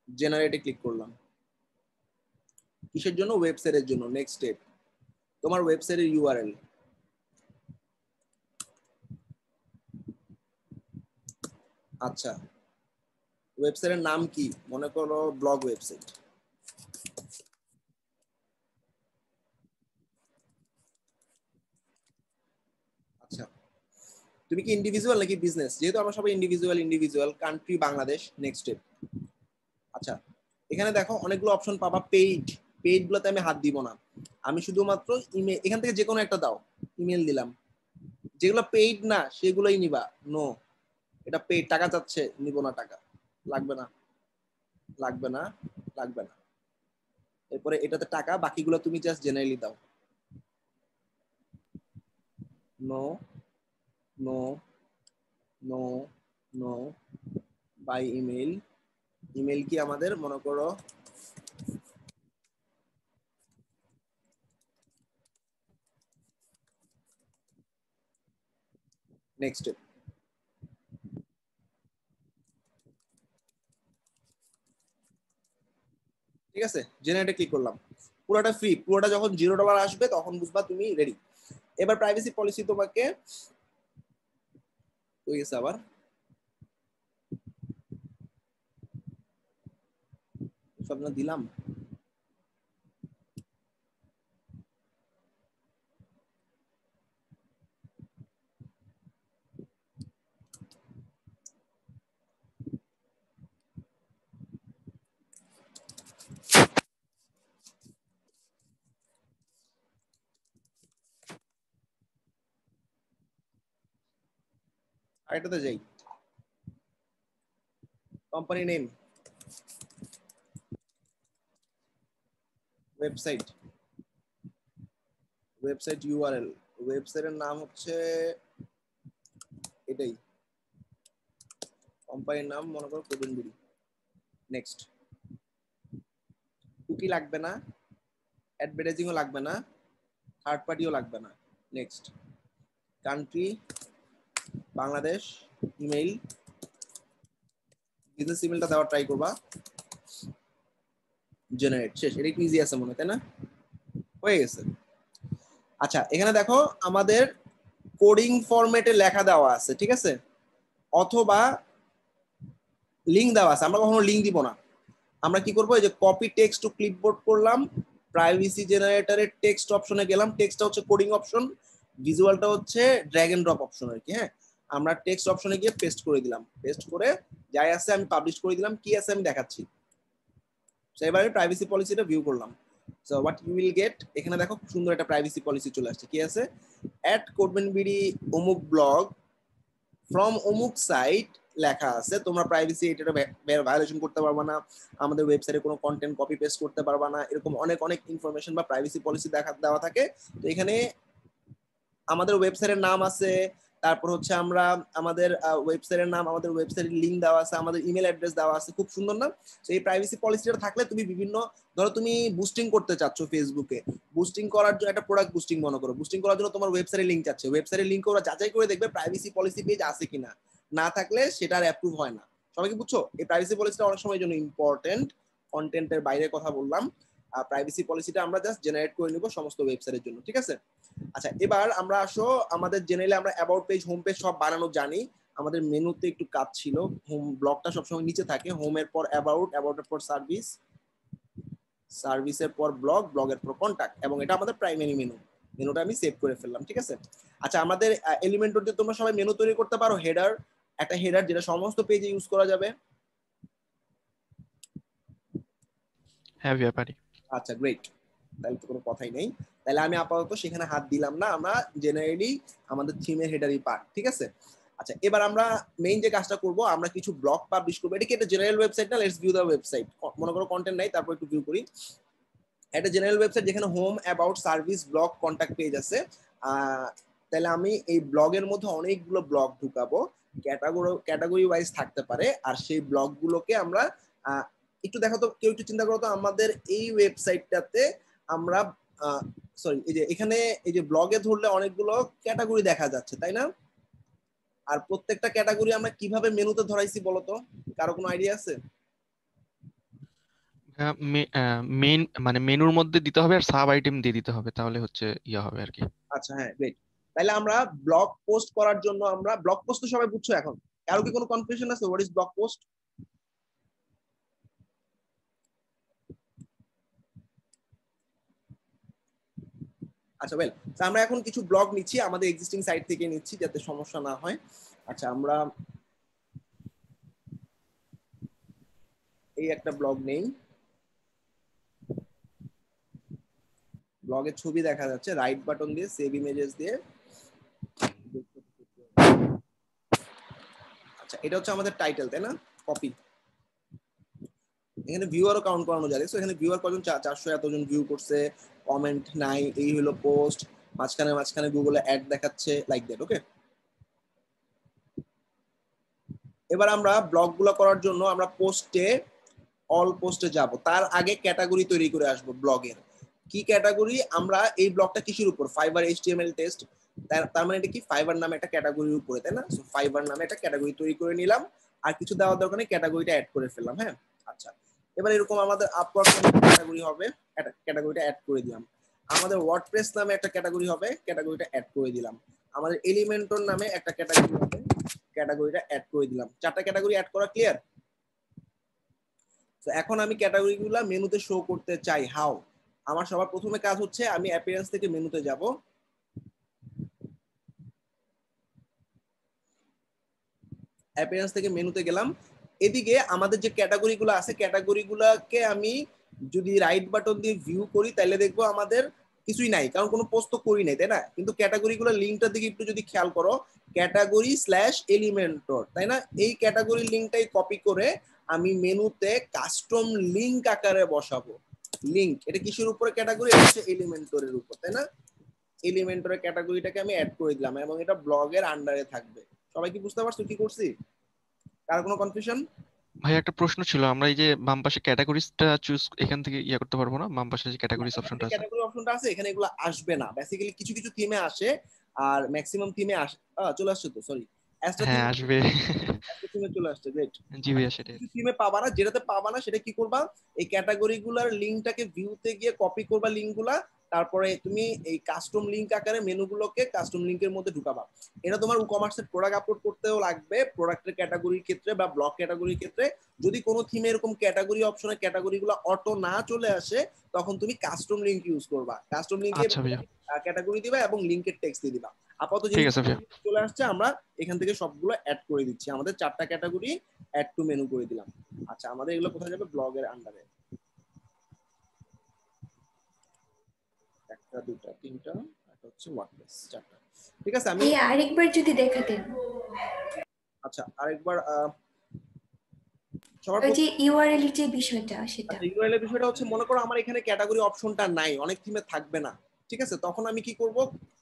জেনারেটে ক্লিক করলাম। কিসের জন্য? ওয়েবসাইটের জন্য। নেক্সট স্টেপ, তোমার ওয়েবসাইটের ইউআরএল। আচ্ছা ওয়েবসাইটের নাম কি? মনে করো ব্লগ ওয়েবসাইট। আচ্ছা তুমি কি ইন্ডিভিজুয়াল নাকি বিজনেস? যেহেতু আমরা সবাই individual, country Bangladesh. Next step. আচ্ছা এখানে দেখো অনেকগুলো অপশন পাবা। পেইড গুলোতে আমি হাত দিব না, আমি শুধুমাত্র ইমেল, এখান থেকে যে কোনো একটা দাও, ইমেল দিলাম। যেগুলো পেইড না সেগুলোই নিবা। নো, এটা পেইড, টাকা চাচ্ছে, নিব না, টাকা লাগবে না, লাগবে না, লাগবে না। এরপরে এটাতে টাকা, বাকিগুলো তুমি জাস্ট জেনারেলি দাও। No no no no. By email, email কি আমাদের মনে করো নেক্সট। ঠিক আছে, জেনারেটে ক্লিক করলাম। পুরোটা ফ্রি, পুরোটা যখন $0 আসবে তখন বুঝবা তুমি রেডি। এবার প্রাইভেসি পলিসি তোমাকে হয়ে গেছে। আবার সব না দিলাম। আরেকটাতে যাই, company name, website, website URL, ওয়েবসাইটের নাম হচ্ছে এটাই, কোম্পানির নাম মনে করো কোডনবিডি। নেক্সট। কুকি লাগবে না, অ্যাডভার্টাইজিংও লাগবে না, থার্ড পার্টিও লাগবে না। Next. Country Bangladesh, email, business ইমেইলটা দেওয়ার ট্রাই করবা। জেনারেট, শেষ। এটা একটু ইজি আছে মনে হয়, তাই না? হয়ে গেছে। আচ্ছা এখানে দেখো আমাদের কোডিং ফরম্যাটে লেখা দেওয়া আছে, ঠিক আছে, অথবা লিংক দেওয়া আছে। আমরা কখনো লিংক দিব না, আমরা কি করবো, এই যে কপি টেক্সট টু ক্লিপবোর্ড করলাম, প্রাইভেসি জেনারেটরের টেক্সট অপশনে গেলাম, টেক্সটটা হচ্ছে কোডিং অপশন, ভিজুয়ালটা হচ্ছে ড্র্যাগ এন্ড ড্রপ অপশন আর কি। হ্যাঁ, আমরা টেক্সট অপশনে গিয়ে পেস্ট করে দিলাম, পেস্ট করে যাই আছে আমি পাবলিশ করে দিলাম, কি আছে আমি দেখাচ্ছি। এবারে প্রাইভেসি পলিসিটা ভিউ করলাম। So what you will get, এখানে দেখো খুব সুন্দর একটা প্রাইভেসি পলিসি চলে আসছে। কি আছে? অ্যাট কোডম্যানবিডি অমুক ব্লগ ফ্রম অমুক সাইট লেখা আছে। তোমরা প্রাইভেসি এটা ভায়োলেশন করতে পারবা না, আমাদের ওয়েবসাইটে কোনো কন্টেন্ট কপি পেস্ট করতে পারবা না, এরকম অনেক অনেক ইনফরমেশন বা প্রাইভেসি পলিসি দেওয়া থাকে। তো এখানে আমাদের ওয়েবসাইটের নাম আছে, তারপর হচ্ছে আমরা আমাদের ওয়েবসাইটের নাম, আমাদের ওয়েবসাইটের লিংক দেওয়া আছে, আমাদের ইমেল অ্যাড্রেস দেওয়া আছে। খুব সুন্দর না? তো এই প্রাইভেসি পলিসিটা থাকলে তুমি বিভিন্ন, ধরো তুমি বুস্টিং করতে চাচ্ছ ফেসবুকে, বুস্টিং করার জন্য একটা প্রোডাক্ট বুস্টিং মনে করো, বুস্টিং করার জন্য তোমার ওয়েবসাইটের লিংক চাচ্ছে, ওয়েবসাইটের লিংক ওরা যাচাই করে দেখবে প্রাইভেসি পলিসি পেজ আছে কিনা, না থাকলে সেটা অ্যাপ্রুভ হয় না। সবাই কি বুঝছো? এই প্রাইভেসি পলিসিটা অনেক সময় জন্য ইম্পর্টেন্ট, কন্টেন্টের বাইরে কথা বললাম। প্রাইভেসি পলিসিটা আমরা জাস্ট জেনারেট করে নিব সমস্ত ওয়েবসাইটের জন্য, ঠিক আছে? আচ্ছা এবার আমরা আসো, আমাদের জেনারেলি আমরা অ্যাবাউট পেজ, হোম পেজ সব বানানো জানি। আমাদের মেনুতে একটু কাজ ছিল, হোম ব্লকটা সবসময় নিচে থাকে, হোমের পর অ্যাবাউট, অ্যাবাউটের পর সার্ভিস, সার্ভিসের পর ব্লগ, ব্লগের পর কন্টাক্ট, এবং এটা আমাদের প্রাইমারি মেনু। মেনুটা আমি সেভ করে ফেললাম, ঠিক আছে। আচ্ছা, আমাদের এলিমেন্টর দিয়ে তোমরা সবাই মেনু তৈরি করতে পারো, হেডার, একটা হেডার যেটা সমস্ত পেজে ইউজ করা যাবে। হ্যাঁ ভাইয়া পারি। আচ্ছা গ্রেট, তাহলে তো কোনো কথাই নেই। তাহলে আমি আপাতত সেখানে হাত দিলাম না, আমরা জেনারেলি আমাদের থিমের হেডারই পার্ট, ঠিক আছে। আচ্ছা, এবার আমরা মেইন যে কাজটা করব, আমরা কিছু ব্লগ পাবলিশ করবো। এটা কি একটা জেনারেল ওয়েবসাইট না? Let's view the website. মনে করো কন্টেন্ট নাই, তারপর একটু ভিউ করি। একটা জেনারেল ওয়েবসাইট যেখানে home, about, service, blog, contact page আছে। তাহলে আমি এই ব্লগের মধ্যে অনেকগুলো ব্লগ ঢুকাবো, ক্যাটাগরি ওয়াইজ থাকতে পারে। আর সেই ব্লগগুলোকে আমরা একটু দেখো তো, কেউ একটু চিন্তা করো তো, আমাদের এই ওয়েবসাইটটাতে আমরা সরি, এই যে এখানে এই যে ব্লগে ধরলে অনেকগুলো ক্যাটাগরি দেখা যাচ্ছে, তাই না? আর প্রত্যেকটা ক্যাটাগরি আমরা কিভাবে মেনুতে ধরাইছি বলতো, কারো কোনো আইডিয়া আছে? মেইন মানে মেনুর মধ্যে দিতে হবে আর সাব আইটেম দিয়ে দিতে হবে, তাহলে হচ্ছে ইয়া হবে আর কি। আচ্ছা হ্যাঁ, গ্রেট। তাহলে আমরা ব্লগ পোস্ট করার জন্য, আমরা ব্লগ পোস্ট তো সবাই বুঝছো এখন, কারো কি কোনো কনফিউশন আছে হোয়াট ইজ ব্লগ পোস্ট? আচ্ছা ওয়েল, আমরা এখন কিছু ব্লগ নিচ্ছি আমাদের এক্সিস্টিং সাইট থেকে নিচ্ছি যাতে সমস্যা না হয়। আচ্ছা, আমরা এই একটা ব্লগ নেই, ব্লগের ছবি দেখা যাচ্ছে, রাইট বাটন দিয়ে সেভ ইমেজেস দিয়ে। আচ্ছা, এটা হচ্ছে আমাদের টাইটেল, তাই না? কপি। এখানে ভিউয়ারও কাউন্ট করানো যায়, সো এখানে ভিউয়ার কজন, 400 এতজন ভিউ করছে, কমেন্ট নাই, এই হলো পোস্ট, মাঝখানে গুগলে অ্যাড দেখাচ্ছে, লাইক দ্যাট। ওকে, এবার আমরা ব্লগগুলো করার জন্য আমরা পোস্টে, অল পোস্টে যাব। তার আগে ক্যাটাগরি তৈরি করে আসবো ব্লগের। কি ক্যাটাগরি? আমরা এই ব্লগটা কিসের উপর? Fibre HTML test. তার মানে এটা কি ফাইবার নামে একটা ক্যাটাগরির উপরে, তাই না? সো ফাইবার নামে একটা ক্যাটাগরি তৈরি করে নিলাম, আর কিছু দেওয়ার দরকার নেই, ক্যাটাগরিটা অ্যাড করে ফেললাম। হ্যাঁ, আচ্ছা, এবার এরকম আমাদের আপওয়ার্ক ক্যাটাগরি হবে, ক্যাটাগরিটা অ্যাড করে দিলাম। আমাদের ওয়ার্ডপ্রেস নামে একটা ক্যাটাগরি হবে, ক্যাটাগরিটা অ্যাড করে দিলাম। আমাদের এলিমেন্টর নামে একটা ক্যাটাগরি হবে, ক্যাটাগরিটা অ্যাড করে দিলাম। 4টা ক্যাটাগরি অ্যাড করা ক্লিয়ার? তো এখন আমি ক্যাটাগরিগুলো মেনুতে শো করতে চাই। হাউ? আমার সবার প্রথমে কাজ হচ্ছে আমি অ্যাপিয়ারেন্স থেকে মেনুতে যাব। অ্যাপিয়ারেন্স থেকে মেনুতে গেলাম। এদিকে আমাদের যে ক্যাটাগরিগুলো আছে, ক্যাটাগরিগুলোকে আমি যদি রাইট বাটন দিয়ে ভিউ করি তাহলে দেখবো আমাদের কিছুই নাই, কারণ কোনো পোস্ট তো করি নাই, তাই না? কিন্তু ক্যাটাগরিগুলোর লিঙ্কটার দিকে একটু যদি খেয়াল করো, ক্যাটাগরি/এলিমেন্টর, তাই না? এই ক্যাটাগরি লিঙ্কটাই কপি করে আমি মেনুতে কাস্টম লিঙ্ক আকারে বসাবো। লিঙ্ক, এটা কিসের উপরে ক্যাটাগরি? এটা হচ্ছে এলিমেন্টরের উপর, তাই না? এলিমেন্টরের ক্যাটাগরিটাকে আমি অ্যাড করে দিলাম এবং এটা ব্লগের আন্ডারে থাকবে। সবাই কি বুঝতে পারছো কি করছি? কার কোনো কনফিউশন? ভাই একটা প্রশ্ন ছিল, আমরা এই যে বাম পাশে ক্যাটাগরিজটা চুজ এখান থেকে ইয়া করতে পারবো না? বাম পাশে যে ক্যাটাগরিজ অপশনটা আছে। ক্যাটাগরি অপশনটা আছে, এখানে এগুলো আসবে না। বেসিক্যালি কিছু কিছু থিমে আসে, আর ম্যাক্সিমাম থিমে আসে। চলে আসছে তো, সরি, অ্যাস্ট্রা হ্যাঁ আসবে। থিমে চলে আসছে, গ্রেট। জি ভাইয়া সেটাই। কিছু থিমে পাবা না, যেটাতে পাবা না সেটা কি করবা? এই ক্যাটাগরিগুলোর লিংকটাকে ভিউতে গিয়ে কপি করবা লিংকগুলা, তারপরে তুমি এই কাস্টম লিংক আকারে মেনুগুলোকে কাস্টম লিংকের মধ্যে ঢুকাবা। এটা তোমার ই-কমার্সের প্রোডাক্ট আপলোড করতেও লাগবে, প্রোডাক্টের ক্যাটাগরির ক্ষেত্রে বা ব্লগ ক্যাটাগরির ক্ষেত্রে। যদি কোনো থিমে এরকম ক্যাটাগরি অপশনে ক্যাটাগরিগুলো অটো না চলে আসে, তখন তুমি কাস্টম লিংক ইউজ করবা। কাস্টম লিংকে আচ্ছা ভাইয়া, ক্যাটাগরি দিবা এবং লিংকের টেক্সট দিয়ে দিবা। আপাতত ঠিক আছে ভাইয়া। চলে আসছে, আমরা এখান থেকে সবগুলো অ্যাড করে দিচ্ছি। আমাদের 4টা ক্যাটাগরি অ্যাড টু মেনু করে দিলাম। আচ্ছা, আমাদের এগুলো কোথায় যাবে? ব্লগের আন্ডারে। 1টা 2টা 3টা, এটা হচ্ছে ওয়ার্ডপ্রেস 4টা। ঠিক আছে, আমি আরেকবার যদি দেখাতেন। আচ্ছা, আরেকবার সবার ওই যে ইউআরএল যে বিষয়টা সেটা। ইউআরএল এর বিষয়টা হচ্ছে, মনে করো আমার এখানে ক্যাটাগরি অপশনটা নাই, অনেক থিমে থাকবে না, ঠিক আছে? তখন আমি কি করব?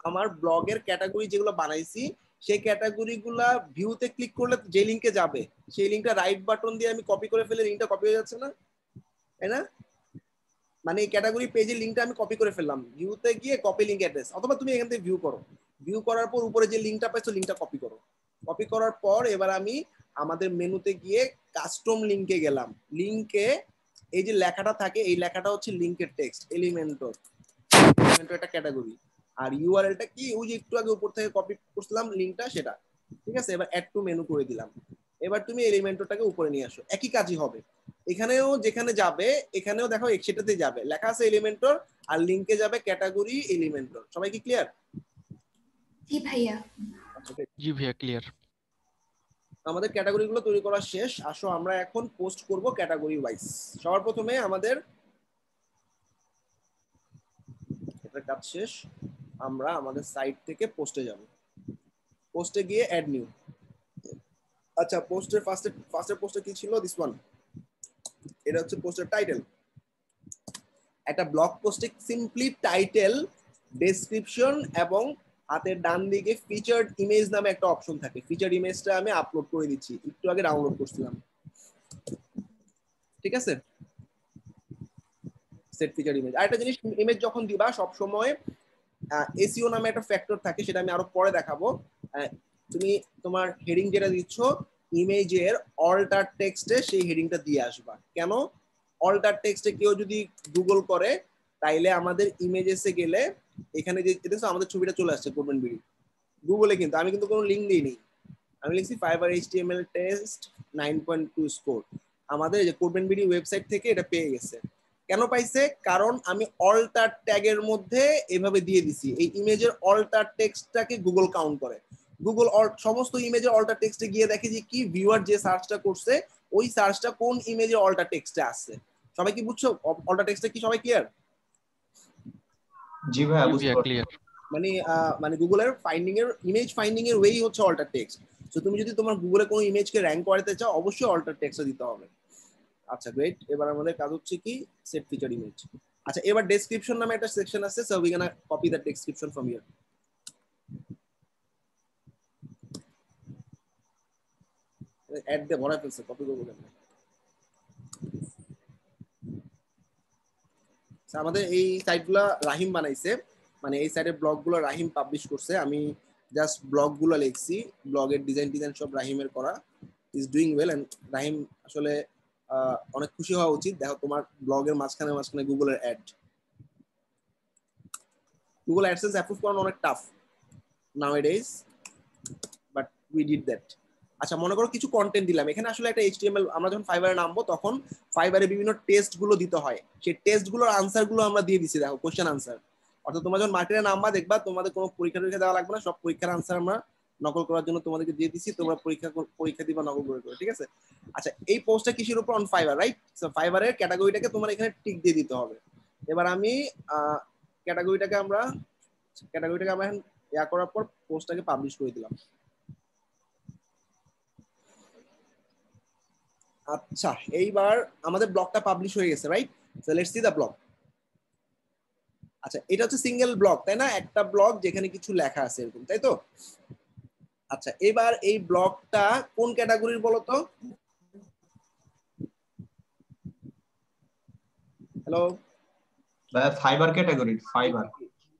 আমার ব্লগের ক্যাটাগরি যেগুলো বানাইছি সেই ক্যাটাগরিগুলা ভিউতে ক্লিক করলে যে লিংকে যাবে, সেই লিংকটা রাইট বাটন দিয়ে আমি কপি করে ফেলে লিংকটা কপি হয়ে যাচ্ছে না, তাই না? মানে এই ক্যাটাগরি পেজের লিংকটা আমি কপি করে ফেললাম, ভিউতে গিয়ে কপি লিংক অ্যাড্রেস, অথবা তুমি এখান থেকে ভিউ করো, ভিউ করার পর উপরে যে লিংকটা পাইছো লিংকটা কপি করো। কপি করার পর এবার আমি আমাদের মেনুতে গিয়ে কাস্টম লিংকে গেলাম। লিংকে এই যে লেখাটা থাকে, এই লেখাটা হচ্ছে লিংকের টেক্সট, এলিমেন্টর একটা ক্যাটাগরি। আর ইউআরএলটা কি? ওই যে একটু আগে উপর থেকে কপি করছিলাম লিংকটা, সেটা। ঠিক আছে, এবার অ্যাড টু মেনু করে দিলাম। এবার তুমি এলিমেন্টরটাকে উপরে নিয়ে আসো, একই কাজই হবে। এখানেও যেখানে যাবে, এখানেও দেখো সেটাতে যাবে, লেখা আছে এলিমেন্টর, আর লিংকে যাবে ক্যাটাগরি এলিমেন্টর। সবাই কি ক্লিয়ার? জি ভাইয়া। জি ভাইয়া ক্লিয়ার। আমাদের ক্যাটাগরি গুলো তৈরি করা শেষ। আসো আমরা এখন পোস্ট করব ক্যাটাগরি ওয়াইজ। সবার প্রথমে আমাদের এটা কাজ শেষ, আমরা আমাদের সাইট থেকে পোস্টে যাব। পোস্টে গিয়ে অ্যাড নিউ। আচ্ছা পোস্টের ফার্স্টের পোস্টে কি ছিল? This one. এটা হচ্ছে পোস্টের টাইটেল। একটা ব্লগ পোস্টে সিম্পলি টাইটেল, ডেসক্রিপশন এবং হাতের ডান দিকে ফিচার্ড ইমেজ নামে একটা অপশন থাকে। ফিচার্ড ইমেজটা আমি আপলোড করে দিচ্ছি, একটু আগে ডাউনলোড করছিলাম। ঠিক আছে, সেট ফিচার ইমেজ। আর একটা জিনিস, ইমেজ যখন দিবা সব সময় এসইও নামে একটা ফ্যাক্টর থাকে, সেটা আমি আরো পরে দেখাবো। তুমি তোমার হেডিং যেটা দিচ্ছ ইমেজের অল্টার টেক্সটে সেই হেডিংটা দিয়ে আসবা। কেন? অল্টার টেক্সটে কেউ যদি গুগল করে তাইলে আমাদের ইমেজেসে গেলে এখানে যে দেখছো আমাদের ছবিটা চলে আসছে কোডম্যান বিডি গুগলে, কিন্তু আমি কিন্তু কোনো লিঙ্ক দিইনি। আমি লিখছি ফাইবার এইচটিএমএল টেস্ট 9.2 স্কোর। আমাদের যে কোডম্যান বিডি ওয়েবসাইট থেকে এটা পেয়ে গেছে। কেন পাইছে? কারণ আমি অল্টার ট্যাগের মধ্যে এভাবে দিয়ে দিছি। এই ইমেজের অল্টার টেক্সটটাকে গুগল কাউন্ট করে। গুগল সমস্ত ইমেজের অল্টার টেক্সটে গিয়ে দেখে যে কি ভিউয়ার যে সার্চটা করছে ওই সার্চটা কোন ইমেজের অল্টার টেক্সটে আসছে। সবাই কি বুঝছো অল্টার টেক্সটে কি? সবাই ক্লিয়ার? জি ভাইয়া জি বুঝতে ভাইয়া পারছি। ক্লিয়ার। মানে গুগলের ফাইন্ডিং এর ইমেজ ফাইন্ডিং এর ওয়েই হচ্ছে অল্টার টেক্সট। তো তুমি যদি তোমার গুগলে কোনো ইমেজকে র্যাঙ্ক করাতে চাও অবশ্যই অল্টার টেক্সট দিতে হবে। আচ্ছা গ্রেট, এবার আমাদের কাজ হচ্ছে কি সেট ফিচার ইমেজ। আচ্ছা এবার ডেসক্রিপশন নামে একটা সেকশন আছে, so we gonna copy the description from here. Add দে ভরা ফেলছে, কপি করব কেন? আমাদের এই সাইটগুলো রাহিম বানাইছে, মানে এই সাইটের ব্লগগুলো রাহিম পাবলিশ করছে। আমি জাস্ট ব্লগগুলো লিখছি, ব্লগের ডিজাইন সব রাহিমের করা। ইজ ডুইং ওয়েল এন্ড রাহিম আসলে অনেক খুশি হওয়া উচিত। দেখো তোমার ব্লগের মাঝখানে মাঝখানে গুগলের অ্যাড, গুগল অ্যাডসেন্স অ্যাপ্রুভ করানো অনেক tough nowadays, but we did that. আচ্ছা মনে করো কিছু কন্টেন্ট দিলাম এখানে, আসলে একটা এইচটিএমএল, আমরা যখন ফাইবারে নামবো তখন ফাইবারে বিভিন্ন টেস্ট গুলো দিতে হয়, সেই টেস্ট গুলোর আনসার গুলো আমরা দিয়ে দিছি। দেখো কোশ্চেন আনসার, অর্থাৎ তোমরা যখন মার্কেটে নামবা দেখবা তোমাদের কোনো পরীক্ষা দেওয়া লাগবে না, সব পরীক্ষার আনসার আমরা নকল করার জন্য তোমাদেরকে দিয়ে দিছি, তোমরা পরীক্ষা দিবা নকল করে। ঠিক আছে, আচ্ছা এই পোস্টটা কিসের উপর? On fibre, right? সো ফাইবারের ক্যাটাগরিটাকে তোমার এখানে টিক দিয়ে দিতে হবে। এবার আমি ক্যাটাগরিটাকে আমরা এখন ইয়া করার পর পোস্টটাকে পাবলিশ করে দিলাম। আচ্ছা এইবার আমাদের ব্লগটা পাবলিশ হয়ে গেছে, right? So let's see the blog. আচ্ছা এটা হচ্ছে সিঙ্গেল ব্লগ, তাই না? একটা ব্লগ যেখানে কিছু লেখা আছে এরকম, তাই তো? আচ্ছা এবার এই ব্লগটা কোন ক্যাটাগরির বলো তো? হ্যালো ভাইয়া fibre category, fibre.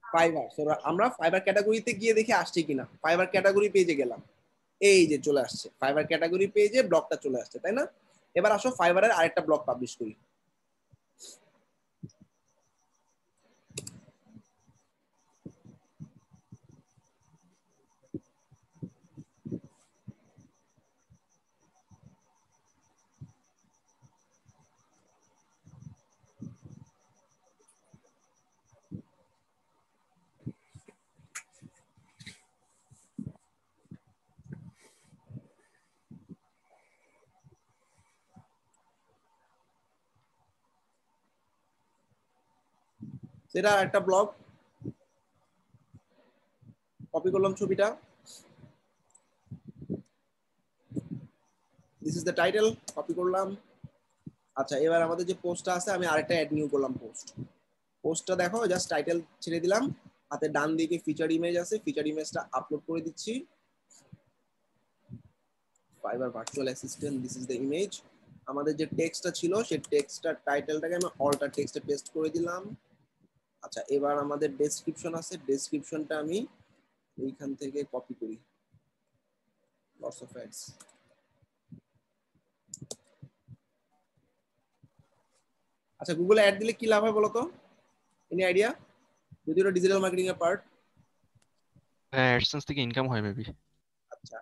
Fibre. So আমরা ফাইবার ক্যাটাগরিতে গিয়ে দেখি আসছে কিনা। ফাইবার ক্যাটাগরি পেজে গেলাম, এই যে চলে আসছে ফাইবার ক্যাটাগরি পেজে ব্লগটা চলে আসছে, তাই না? এবার আসো ফাইবারের আরেকটা ব্লগ পাবলিশ করি। সেটা একটা ব্লগ কপি করলাম ছবিটা, this is the title, copy করলাম। আচ্ছা এবার আমাদের যে পোস্টটা আছে আমি আরেকটা অ্যাড নিউ করলাম। পোস্টটা দেখো, জাস্ট টাইটেল ছেড়ে দিলাম, হাতে ডান দিকে ফিচার ইমেজ আছে, ফিচার ইমেজটা আপলোড করে দিচ্ছি। Fibre virtual assistant, this is the image. আমাদের যে টেক্সটটা ছিল সেই টেক্সটটার টাইটেলটাকে আমি অল্টার টেক্সটে পেস্ট করে দিলাম। আচ্ছা এবার আমাদের ডেসক্রিপশন আছে, ডেসক্রিপশনটা আমি এইখান থেকে কপি করি, লটস অফ অ্যাডস। আচ্ছা গুগলে অ্যাড দিলে কি লাভ হয় বলো তো? Any idea? যদি ওটা ডিজিটাল মার্কেটিং এর পার্ট। হ্যাঁ অ্যাডসেন্স থেকে ইনকাম হয় মেবি। আচ্ছা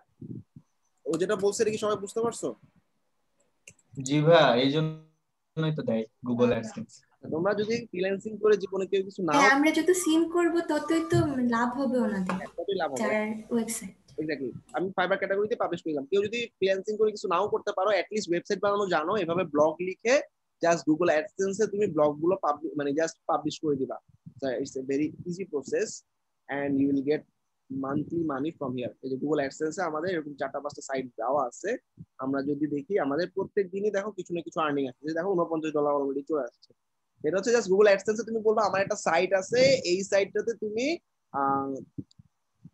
ও যেটা বলছে এটা কি সবাই বুঝতে পারছো? জি ভাইয়া এই জন্যই তো দেয় গুগল অ্যাডসেন্স। তোমরা যদি ফ্রিল্যান্সিং করে জীবনে কেউ কিছু নাও হ্যাঁ, আমরা যত সিন করব ততই তো লাভ হবে ওনাদের, ততই লাভ হবে। যার ওয়েবসাইট। এক্স্যাক্টলি, আমি ফাইবার ক্যাটাগরিতে পাবলিশ করলাম। কেউ যদি ফ্রিল্যান্সিং করে কিছু নাও করতে পারো, অ্যাটলিস্ট ওয়েবসাইট বানানো জানো, এভাবে ব্লগ লিখে জাস্ট গুগল অ্যাডসেন্সে তুমি ব্লগগুলো মানে জাস্ট পাবলিশ করে দিবা। It's a very easy process and you will get monthly money from here. এই যে গুগল অ্যাডসেন্সে আমাদের এরকম 4-5টা সাইট দেওয়া আছে। আমরা যদি দেখি আমাদের প্রত্যেক দিনই দেখো কিছু না কিছু আর্নিং আছে। দেখো $49 অলরেডি চলে আসছে। এটা হচ্ছে জাস্ট গুগল অ্যাডসেন্সে তুমি বলবা আমার একটা সাইট আছে, এই সাইটটাতে তুমি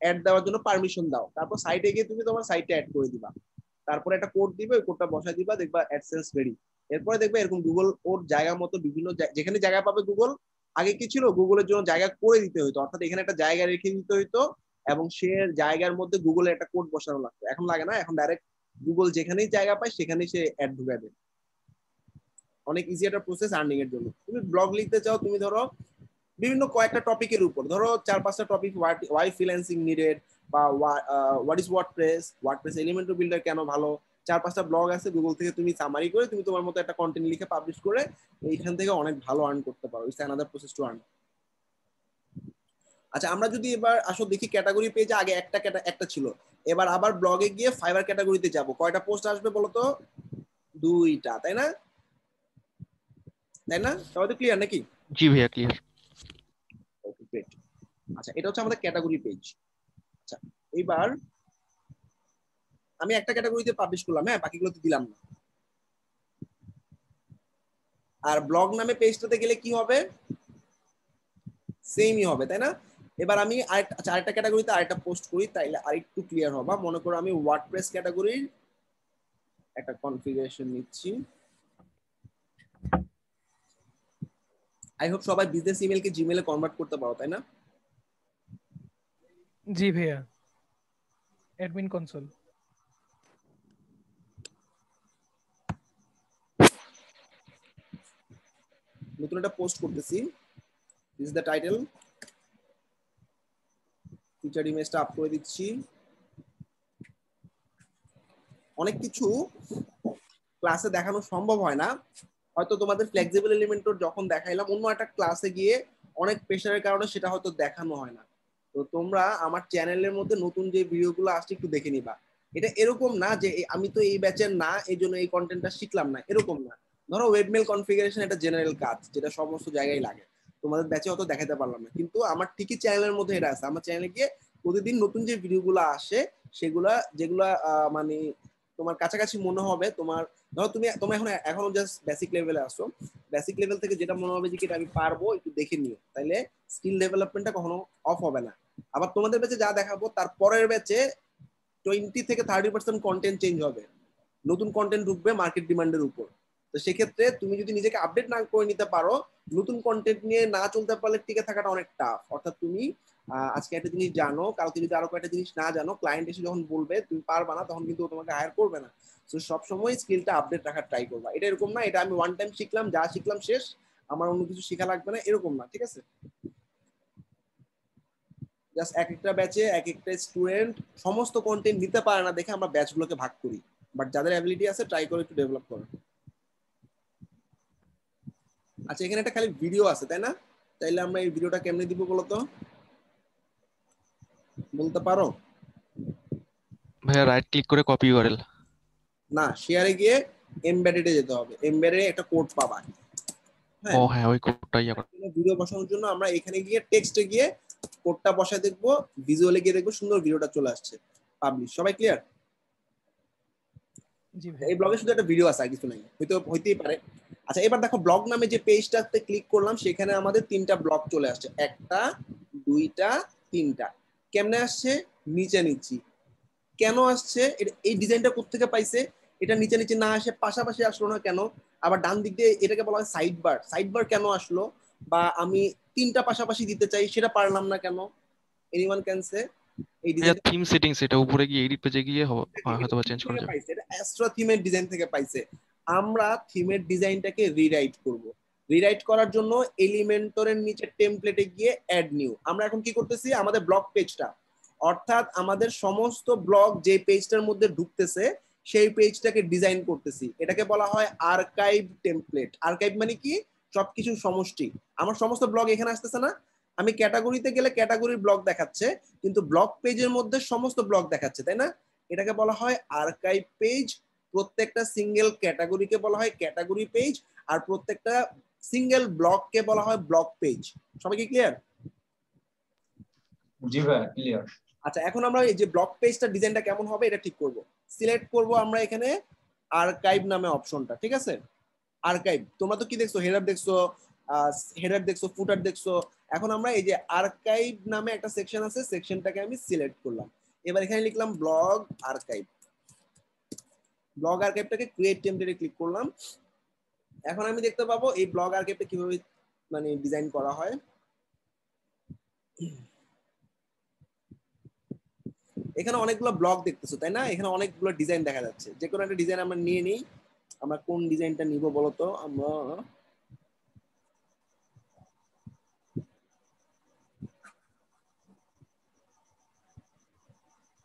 অ্যাড দেওয়ার জন্য পারমিশন দাও। তারপর সাইটে গিয়ে তুমি তোমার সাইটে অ্যাড করে দিবা। তারপরে একটা কোড দিবে, ওই কোডটা বসাই দিবা, দেখবা অ্যাডসেন্স রেডি। এরপরে দেখবে এরকম গুগল ওর জায়গা মতো বিভিন্ন যেখানে জায়গা পাবে গুগল, আগে কি ছিল গুগলের জন্য জায়গা করে দিতে হতো, অর্থাৎ এখানে একটা জায়গা রেখে দিতে হতো এবং সে জায়গার মধ্যে গুগলে একটা কোড বসানো লাগতো। এখন লাগে না, এখন ডাইরেক্ট গুগল যেখানেই জায়গা পায় সেখানেই সে অ্যাড ঢুকায় দেয়। অনেক ইজি একটা প্রসেস আর্নিং এর জন্য। তুমি ব্লগ লিখতে চাও, তুমি ধরো বিভিন্ন কয়েকটা টপিকের উপর, ধরো 4-5টা টপিক, ওয়াই ফ্রিল্যান্সিং নিডেড, বা what is WordPress Elementor builder কেন ভালো, 4-5টা ব্লগ আছে, গুগল থেকে তুমি সামারি করে তুমি তোমার মতো একটা কন্টেন্ট লিখে পাবলিশ করে এইখান থেকে অনেক ভালো আর্ন করতে পারো। It's another process to earn. আচ্ছা, আমরা যদি এবার আসো দেখি ক্যাটাগরি পেজে আগে একটা ছিল, এবার আবার ব্লগে গিয়ে ফাইবার ক্যাটাগরিতে যাব। কয়টা পোস্ট আসবে বলো তো? 2টা, তাই না? সবাই তো ক্লিয়ার নাকি? জি ভাইয়া ক্লিয়ার। ওকে, গ্রেট। আচ্ছা, এটা হচ্ছে আমাদের ক্যাটাগরি পেজ। আচ্ছা, এবার আমি একটা ক্যাটাগরিতে পাবলিশ করলাম, হ্যাঁ, বাকিগুলোতে দিলাম না। আর ব্লগ নামে পেজটাতে গেলে কি হবে? সেমই হবে, তাই না? এবার আমি আরেকটা ক্যাটাগরিতে আরেকটা পোস্ট করি, তাইলে আরেকটু ক্লিয়ার হবে। মনে করো আমি ওয়ার্ডপ্রেস ক্যাটাগরির একটা কনফিগারেশন নিচ্ছি। আই হোপ সবাই বিজনেস ইমেলকে জিমেলে কনভার্ট করতে পারো, তাই না? জি ভাইয়া, অ্যাডমিন কনসোল। নতুন একটা পোস্ট করতেছি। This is the title. Feature ইমেজটা আপ করে দিচ্ছি। অনেক কিছু ক্লাসে দেখানো সম্ভব হয় না, হয়তো তোমাদের ফ্লেক্সিবল এলিমেন্টর যখন দেখাইলাম অন্য একটা ক্লাসে গিয়ে অনেক প্রেশারের কারণে সেটা হয়তো দেখানো হয় না। তো তোমরা আমার চ্যানেলের মধ্যে নতুন যে ভিডিওগুলো আসছে একটু দেখে নিবা। এটা এরকম না যে আমি তো এই ব্যাচের না এই জন্য এই কন্টেন্টটা শিখলাম না, এরকম না। ধরো ওয়েবমেল কনফিগারেশন একটা জেনারেল কাজ, যেটা সমস্ত জায়গায় লাগে, তোমাদের ব্যাচে হয়তো দেখাতে পারলাম না, কিন্তু আমার ঠিকই চ্যানেলের মধ্যে এটা আছে। আমার চ্যানেলে গিয়ে প্রতিদিন নতুন যে ভিডিওগুলো আসে সেগুলা যেগুলা মানে তোমার কাছাকাছি মনে হবে, তোমার ধরো তোমরা এখনো জাস্ট বেসিক লেভেলে আসো, বেসিক লেভেল থেকে যেটা মনে হবে যে এটা আমি পারবো, একটু দেখে নিও, তাইলে স্কিল ডেভেলপমেন্টটা কখনো অফ হবে না। আবার তোমাদের ব্যাচে যা দেখাবো তার পরের ব্যাচে 20-30% কন্টেন্ট চেঞ্জ হবে, নতুন কন্টেন্ট ঢুকবে মার্কেট ডিমান্ডের উপর। তো সেক্ষেত্রে তুমি যদি নিজেকে আপডেট না করে নিতে পারো, নতুন কন্টেন্ট নিয়ে না চলতে পারলে টিকে থাকাটা অনেক টাফ। অর্থাৎ তুমি আজকে একটা জিনিস জানো, কালকে যদি আরো কয়েকটা জিনিস না জানো, ক্লায়েন্ট এসে যখন বলবে তুমি পারবা না, তখন কিন্তু তোমাকে হায়ার করবে না। তো সবসময় স্কিলটা আপডেট রাখার ট্রাই করবা। এটা এরকম না এটা আমি ওয়ান টাইম শিখলাম, যা শিখলাম শেষ, আমার অন্য কিছু শেখা লাগবে না, এরকম না, ঠিক আছে? জাস্ট এক একটা ব্যাচে এক একটা স্টুডেন্ট সমস্ত কন্টেন্ট নিতে পারে না দেখে আমরা ব্যাচগুলোকে ভাগ করি, বাট যাদের অ্যাবিলিটি আছে ট্রাই করে একটু ডেভেলপ করো। আচ্ছা, এখানে একটা খালি ভিডিও আছে, তাই না? তাইলে আমরা এই ভিডিওটা কেমনে দিব বলতো, বলতে পারো? ভাইয়া রাইট ক্লিক করে কপি ইউআরএল। না, শেয়ারে গিয়ে এমবেডেডে যেতে হবে, এমবেডেডে একটা কোড পাবা। ও হ্যাঁ, ওই কোডটাই আবার। ভিডিও বসানোর জন্য আমরা এখানে গিয়ে টেক্সটে গিয়ে কোডটা বসায় দেখবো, ভিজুয়ালে গিয়ে দেখবো সুন্দর ভিডিওটা চলে আসছে পাবলিশ। সবাই ক্লিয়ার? জি ভাই, এই ব্লগে শুধু একটা ভিডিও আছে আর কিছু নাই, হইতেই পারে। আচ্ছা, এবার দেখো ব্লগ নামে যে পেজটাতে ক্লিক করলাম সেখানে আমাদের 3টা ব্লগ চলে আসছে, 1টা 2টা 3টা। কেমনে আসছে? নিচে নিচ্ছি। কেন আসছে? এই ডিজাইনটা কোত্থেকে পাইছে? এটা নিচে নিচে না আসে পাশাপাশি আসলো না কেন? আবার ডান দিক দিয়ে এটাকে বলা হয় সাইড বার, সাইড বার কেন আসলো? বা আমি 3টা পাশাপাশি দিতে চাই, সেটা পারলাম না কেন? Anyone can say? এই ভাইয়া ডিজাইন থিম সেটিংস, এটা উপরে গিয়ে এডিট পেজে গিয়ে হয়তো চেঞ্জ করা যাবে। পাইছে, এটা অ্যাস্ট্রা থিমের ডিজাইন থেকে পাইছে। আমরা থিমের ডিজাইনটাকে রিরাইট করব। রিরাইট করার জন্য এলিমেন্টরের নিচে টেমপ্লেটে গিয়ে অ্যাড নিউ। আমরা এখন কি করতেছি, আমাদের ব্লগ পেজটা, অর্থাৎ আমাদের সমস্ত ব্লগ যে পেজটার মধ্যে ঢুকতেছে সেই পেজটাকে ডিজাইন করতেছি। এটাকে বলা হয় আর্কাইভ টেমপ্লেট। আর্কাইভ মানে কি? সবকিছু সমষ্টি। আমার সমস্ত ব্লগ এখানে আসতেছে না, আমি ক্যাটাগরিতে গেলে ক্যাটাগরির ব্লগ দেখাচ্ছে, কিন্তু ব্লগ পেজের মধ্যে সমস্ত ব্লগ দেখাচ্ছে, তাই না? এটাকে বলা হয় আর্কাইভ পেজ। প্রত্যেকটা সিঙ্গেল ক্যাটাগরিকে বলা হয় ক্যাটাগরি পেজ, আর প্রত্যেকটা সিঙ্গেল ব্লগকে বলা হয় ব্লগ পেজ। সবাই কি ক্লিয়ার? জি ভাইয়া ক্লিয়ার। আচ্ছা, এখন আমরা এই যে ব্লগ পেজটা ডিজাইনটা কেমন হবে এটা ঠিক করব। সিলেক্ট করব আমরা এখানে আর্কাইভ নামে অপশনটা, ঠিক আছে? আর্কাইভ, তোমরা তো কি দেখছো, হেডার দেখছো, ফুটার দেখছো। এখন আমরা এই যে আর্কাইভ নামে একটা সেকশন আছে, সেকশনটাকে আমি সিলেক্ট করলাম। এবার এখানে লিখলাম ব্লগ আর্কাইভ। ব্লগ আর্কাইভটাকে ক্রিয়েট টেমপ্লেটে ক্লিক করলাম। এখন আমি দেখতে পাবো এই ব্লগ আর্কাইভটা কিভাবে মানে ডিজাইন করা হয়। এখানে অনেকগুলো ব্লগ দেখতেছো, তাই না? এখানে অনেকগুলো ডিজাইন দেখা যাচ্ছে। যে কোনো একটা ডিজাইন আমরা নিয়ে নিই। আমরা কোন ডিজাইনটা নিব বলতো? আমরা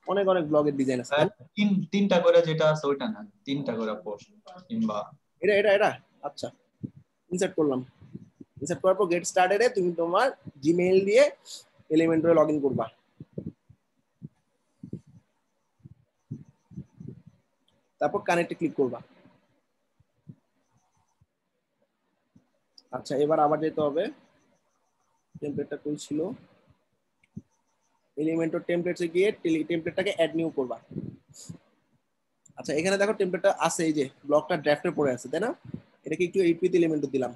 অনেক অনেক ব্লগের ডিজাইন আছে। তিনটা করে যেটা আছে ওইটা না, তিনটা করে পোস্ট কিংবা এটা এটা এটা আচ্ছা, ইনসার্ট করলাম। ইনসার্ট করার পর গেট স্টার্টেডে তুমি তোমার জিমেইল দিয়ে এলিমেন্টরে লগ ইন করবা। তারপর কানেক্টে ক্লিক করবা। আচ্ছা, এবার আবার যেতে হবে। টেমপ্লেটটা কই ছিল? এলিমেন্টর টেমপ্লেটসে গিয়ে টেমপ্লেটটাকে অ্যাড নিউ করবা। আচ্ছা, এখানে দেখো টেমপ্লেটটা আছে, এই যে ব্লকটা ড্রাফটে পড়ে আছে, তাই না? এটাকে একটু এইট উইথ এলিমেন্ট দিলাম।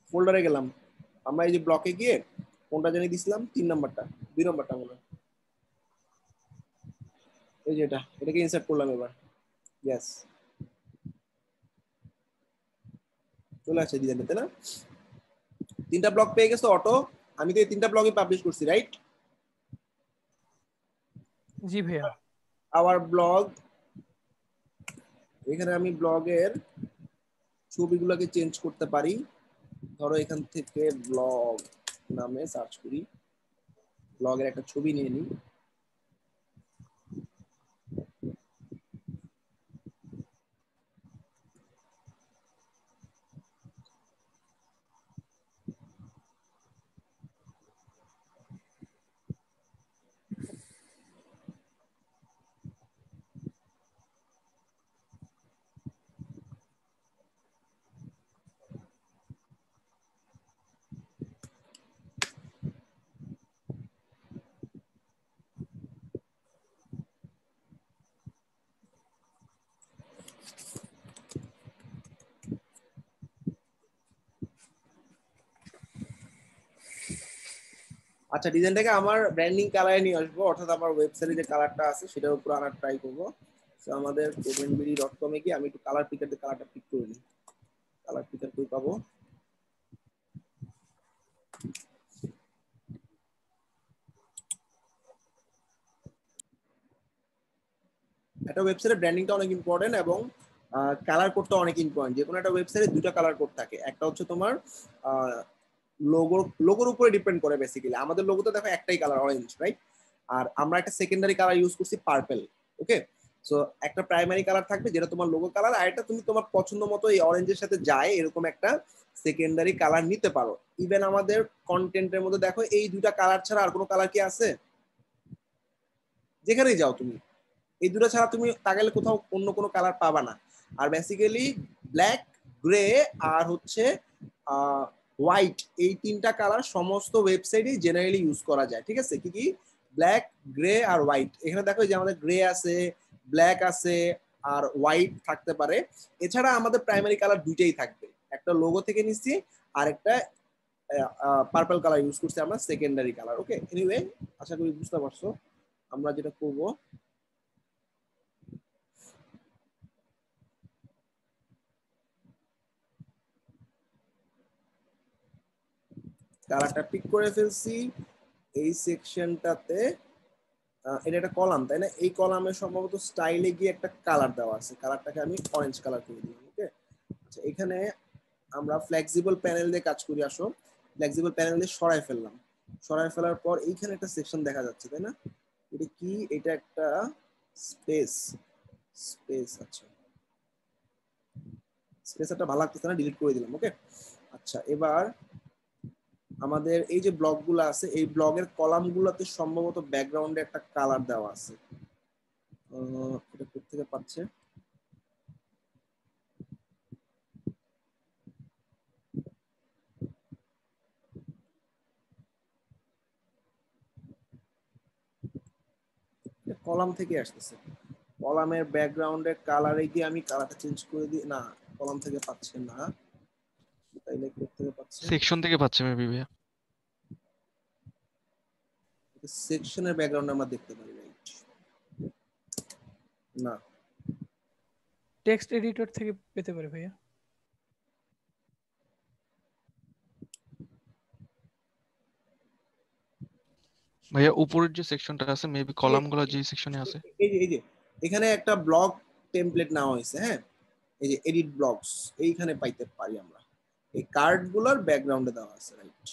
ফোল্ডারে গেলাম। আমরা এই যে ব্লকে গিয়ে কোনটা জানি দিছিলাম, 3 নাম্বারটা, 2 নাম্বারটা মনে হয়, এই যে এটাকে ইনসার্ট করলাম এবার। ইয়েস, চলে আসছে ডিজাইনটা, তাই না? 3টা ব্লক পেয়ে গেছো অটো। আমি তো এই 3টা ব্লগই পাবলিশ করছি, রাইট? জি ভাইয়া। আওয়ার ব্লগ, এখানে আমি ব্লগের ছবিগুলোকে চেঞ্জ করতে পারি। ধরো এখান থেকে ব্লগ নামে সার্চ করি, ব্লগের একটা ছবি নিয়ে নিই। আচ্ছা, ডিজাইনটাকে আমার ব্র্যান্ডিং কালারে নিয়ে আসবো, অর্থাৎ আমার ওয়েবসাইটে যে কালারটা আছে সেটার উপর আনার ট্রাই করবো। তো আমাদের codebenbiri.com এ গিয়ে আমি একটু কালার পিকার দিয়ে কালারটা পিক করে নিই। কালার পিকার কই পাবো? একটা ওয়েবসাইটের ব্র্যান্ডিংটা অনেক ইম্পর্টেন্ট এবং কালার কোডটা অনেক ইম্পর্টেন্ট। যে কোনো একটা ওয়েবসাইটে 2টা কালার কোড থাকে। একটা হচ্ছে তোমার লোগোর উপরে ডিপেন্ড করে বেসিক্যালি। আমাদের লোগোতে দেখো একটাই কালার, অরেঞ্জ, রাইট? আর আমরা একটা সেকেন্ডারি কালার ইউজ করছি, পার্পল। ওকে, সো একটা প্রাইমারি কালার থাকবে যেটা তোমার লোগো কালার, আর এটা তুমি তোমার পছন্দ মতো এই অরেঞ্জের সাথে যায় এরকম একটা সেকেন্ডারি কালার নিতে পারো। ইভেন আমাদের কন্টেন্টের মধ্যে দেখো এই 2টা কালার ছাড়া আর কোনো কালার কি আছে? যেখানেই যাও তুমি এই 2টা ছাড়া তুমি তাকালে কোথাও অন্য কোনো কালার পাবা না। আর বেসিক্যালি ব্ল্যাক, গ্রে আর হচ্ছে হোয়াইট, এই 3টা কালার সমস্ত ওয়েবসাইটে জেনারেলি ইউজ করা যায়। ঠিক আছে? কি কি? ব্ল্যাক, গ্রে আর হোয়াইট। এখানে দেখো যে আমাদের গ্রে আছে, ব্ল্যাক আছে, আর হোয়াইট থাকতে পারে। এছাড়া আমাদের প্রাইমারি কালার 2টাই থাকবে, একটা লোগো থেকে নিচ্ছি আর একটা পার্পল কালার ইউজ করছি আমরা সেকেন্ডারি কালার। ওকে, এনিওয়ে আশা করি বুঝতে পারছো। আমরা যেটা করবো, কালারটা পিক করে ফেলছি এই সেকশনটাতে। এটা একটা কলাম, তাই না? এই কলামে সম্ভবত স্টাইলে গিয়ে একটা কালার দেওয়া আছে, কালারটাকে আমি অরেঞ্জ কালার করে দিলাম। ওকে, আচ্ছা, এখানে আমরা ফ্লেক্সিবল প্যানেল দিয়ে কাজ করি। আসো, ফ্লেক্সিবল প্যানেল দিয়ে সরাই ফেললাম। সরাই ফেলার পর এইখানে একটা সেকশন দেখা যাচ্ছে, তাই না? এটা কি? এটা একটা স্পেস স্পেস, আচ্ছা স্পেস একটা ভালো লাগতেছে না, ডিলিট করে দিলাম। ওকে, আচ্ছা এবার আমাদের এই যে ব্লকগুলো আছে, এই ব্লগের কলামগুলোতে সম্ভবত ব্যাকগ্রাউন্ডে একটা কালার দেওয়া আছে। এটা কোথা থেকে পাচ্ছে? কলাম থেকে আসতেছে। কলামের ব্যাকগ্রাউন্ডের কালারে গিয়ে আমি কালারটা চেঞ্জ করে দিই। না, কলাম থেকে পাচ্ছে না, তাইলে কোথা থেকে পাচ্ছে? সেকশন থেকে পাচ্ছে মেবি ভাইয়া। সেকশনের ব্যাকগ্রাউন্ড আমরা দেখতে পারি, রাইট? না, টেক্সট এডিটর থেকে পেতে পারে ভাইয়া। ভাইয়া উপরের যে সেকশনটা আছে মেবি কলামগুলো যে সেকশনে আছে। এই যে এখানে একটা ব্লগ টেমপ্লেট নেওয়া হয়েছে, হ্যাঁ, এই যে এডিট ব্লগস, এইখানে পাইতে পারি আমরা। এই কার্ড গুলোর ব্যাকগ্রাউন্ডে দেওয়া আছে, রাইট?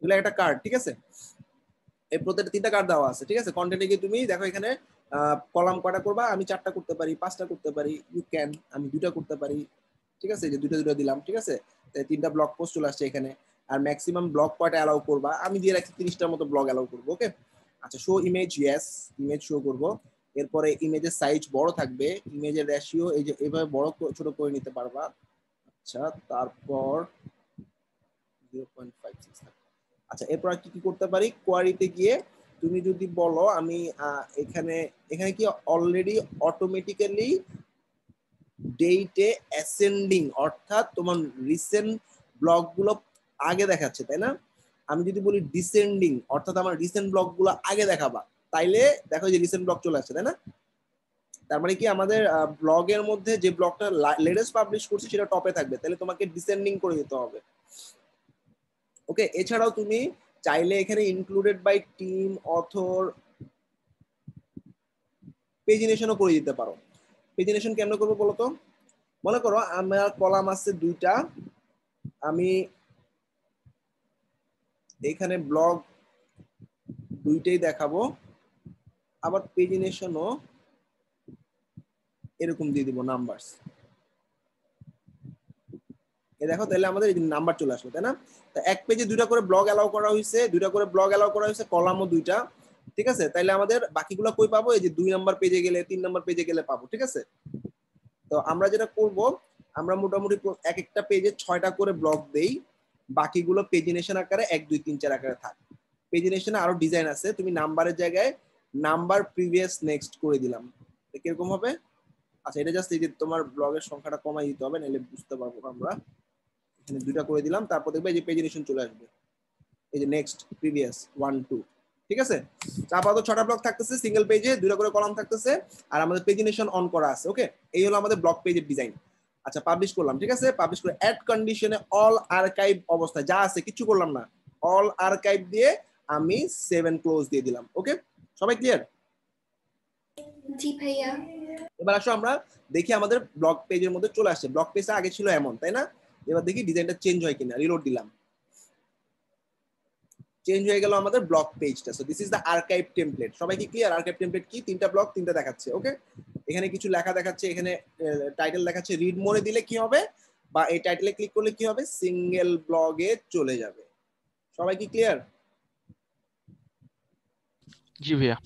এগুলো একটা কার্ড, ঠিক আছে? এই প্রত্যেকটা 3টা কার্ড দেওয়া আছে, ঠিক আছে? কন্টেন্টে গিয়ে তুমি দেখো এখানে কলাম কয়টা করবা, আমি 4টা করতে পারি, 5টা করতে পারি, ইউ ক্যান, আমি 2টা করতে পারি, ঠিক আছে? যে 2টা দিলাম, ঠিক আছে? তাই 3টা ব্লগ পোস্ট চলে আসছে এখানে। আর ম্যাক্সিমাম ব্লগ কয়টা অ্যালাউ করবা, আমি দিয়ে রাখছি 30টার মতো ব্লগ অ্যালাউ করবো। ওকে, আচ্ছা show image, yes, image show করব। এরপরে ইমেজের সাইজ বড় থাকবে, ইমেজের রেশিও এই যে এভাবে বড় ছোট করে নিতে পারবা। আচ্ছা, তারপর 0.56 থাকবে। আচ্ছা, এরপর কি কি করতে পারি? কোয়ারিতে গিয়ে তুমি যদি বলো আমি এখানে কি অলরেডি অটোমেটিক্যালি ডেটে অ্যাসেন্ডিং, অর্থাৎ তোমার রিসেন্ট ব্লগগুলো আগে দেখাচ্ছে, তাই না? আমি যদি বলি ডিসেন্ডিং, অর্থাৎ আমার রিসেন্ট ব্লগগুলো আগে দেখাবা, তাইলে দেখো যে রিসেন্ট ব্লগ চলে আসছে, তাই না? তার মানে কি আমাদের ব্লগের মধ্যে যে ব্লগটা লেটেস্ট পাবলিশ করছি সেটা টপে থাকবে, তাহলে তোমাকে ডিসেন্ডিং করে দিতে হবে। ওকে, এছাড়াও তুমি চাইলে এখানে ইনক্লুডেড বাই টিম, অথর, পেজিনেশনও করে দিতে পারো। পেজিনেশন কেমন করবো বলো তো? মনে করো আমার কলাম আছে 2টা, আমি এখানে ব্লগ 2টাই দেখাবো, আবার পেজিনেশনও এরকম দিয়ে দিব নাম্বারস। দেখো তাহলে আমাদের নাম্বার চলে আসলো, তাই না? তো এক পেজে 2টা করে ব্লগ অ্যালাউ করা হয়েছে, 2টা করে ব্লগ অ্যালাউ করা হয়েছে, কলামও 2টা, ঠিক আছে? তাইলে আমাদের বাকিগুলো কই পাবো? এই যে 2 নাম্বার পেজে গেলে, 3 নাম্বার পেজে গেলে পাবো, ঠিক আছে? তো আমরা যেটা করব, আমরা মোটামুটি এক একটা পেজে 6টা করে ব্লগ দেই, বাকিগুলো পেজিনেশন আকারে 1 2 3 4 আকারে থাকে। পেজিনেশনে আরো ডিজাইন আছে, তুমি নাম্বারের জায়গায় নাম্বার প্রিভিয়াস নেক্সট করে দিলাম, কিরকম হবে? আচ্ছা, এটা জাস্ট এই যে তোমার ব্লগের সংখ্যাটা কমাই দিতে হবে, নাহলে বুঝতে পারবো আমরা। এখানে 2টা করে দিলাম, তারপর দেখবে এই যে পেজিনেশন চলে আসবে, এই যে নেক্সট, প্রিভিয়াস, 1 2, ঠিক আছে? আপাতত 6টা ব্লক থাকতেছে সিঙ্গেল পেজে, 2টা করে কলাম থাকতেছে, আর আমাদের পেজিনেশন অন করা আছে। ওকে, এই হলো আমাদের ব্লক পেজের ডিজাইন। আচ্ছা, পাবলিশ করলাম, ঠিক আছে? পাবলিশ করে অ্যাড কন্ডিশনে অল আর্কাইভ অবস্থায় যা আছে কিছু করলাম না, অল আর্কাইভ দিয়ে আমি 7 ক্লোজ দিয়ে দিলাম। ওকে, সবাই ক্লিয়ার? জি ভাইয়া। এবার আসো আমরা দেখি আমাদের ব্লগ পেজের মধ্যে চলে আসছে। ব্লগ পেজটা আগে ছিল এমন, তাই না? এবার দেখি ডিজাইনটা চেঞ্জ হয় কিনা। রিলোড দিলাম, চেঞ্জ হয়ে গেল আমাদের ব্লগ পেজটা। So this is the archive template. সবাই কি ক্লিয়ার? আর্কাইভ টেমপ্লেট কি? 3টা ব্লগ 3টা দেখাচ্ছে। ওকে, এখানে কিছু লেখা দেখাচ্ছে, এখানে টাইটেল দেখাচ্ছে। রিড মোরে দিলে কি হবে, বা এই টাইটেলে ক্লিক করলে কি হবে? সিঙ্গেল ব্লগে চলে যাবে। সবাই কি ক্লিয়ার? জি ভাইয়া।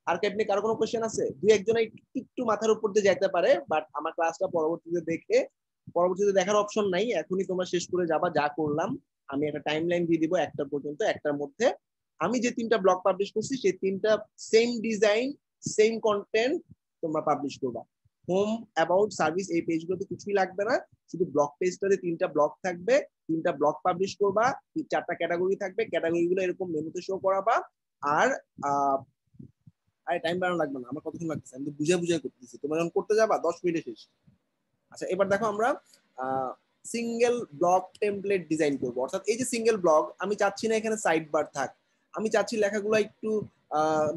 আর্কাইভ নিয়ে কারো কোনো কোশ্চেন আছে? দুই একজনের একটু মাথার উপর দিয়ে যাইতে পারে, বাট আমার ক্লাসটা পরবর্তীতে দেখার অপশন নাই, এখনই তোমরা শেষ করে যাবা যা করলাম। আমি একটা টাইমলাইন দিয়ে দিব 1টা পর্যন্ত, 1টার মধ্যে আমি যে 3টা ব্লগ পাবলিশ করছি সেই 3টা সেম ডিজাইন, সেম কন্টেন্ট তোমরা পাবলিশ করবা। হোম, অ্যাবাউট, সার্ভিস, এই পেজগুলোতে কিছুই লাগবে না, শুধু ব্লগ পেজটাতে 3টা ব্লগ থাকবে, 3টা ব্লগ পাবলিশ করবা, 4টা ক্যাটাগরি থাকবে, ক্যাটাগরিগুলো এরকম মেনুতে শো করাবা। আর আরে টাইম বাড়ানো লাগবে না, আমার কতক্ষণ লাগতেছে, আমি তো বুঝাই করতেছি, তোমরা যখন করতে যাবা 10 মিনিটে শেষ। আচ্ছা, এবার দেখো আমরা সিঙ্গেল ব্লগ টেমপ্লেট ডিজাইন করব। অর্থাৎ এই যে সিঙ্গেল ব্লগ, আমি চাচ্ছি না এখানে সাইড বার থাক, আমি চাচ্ছি লেখাগুলো একটু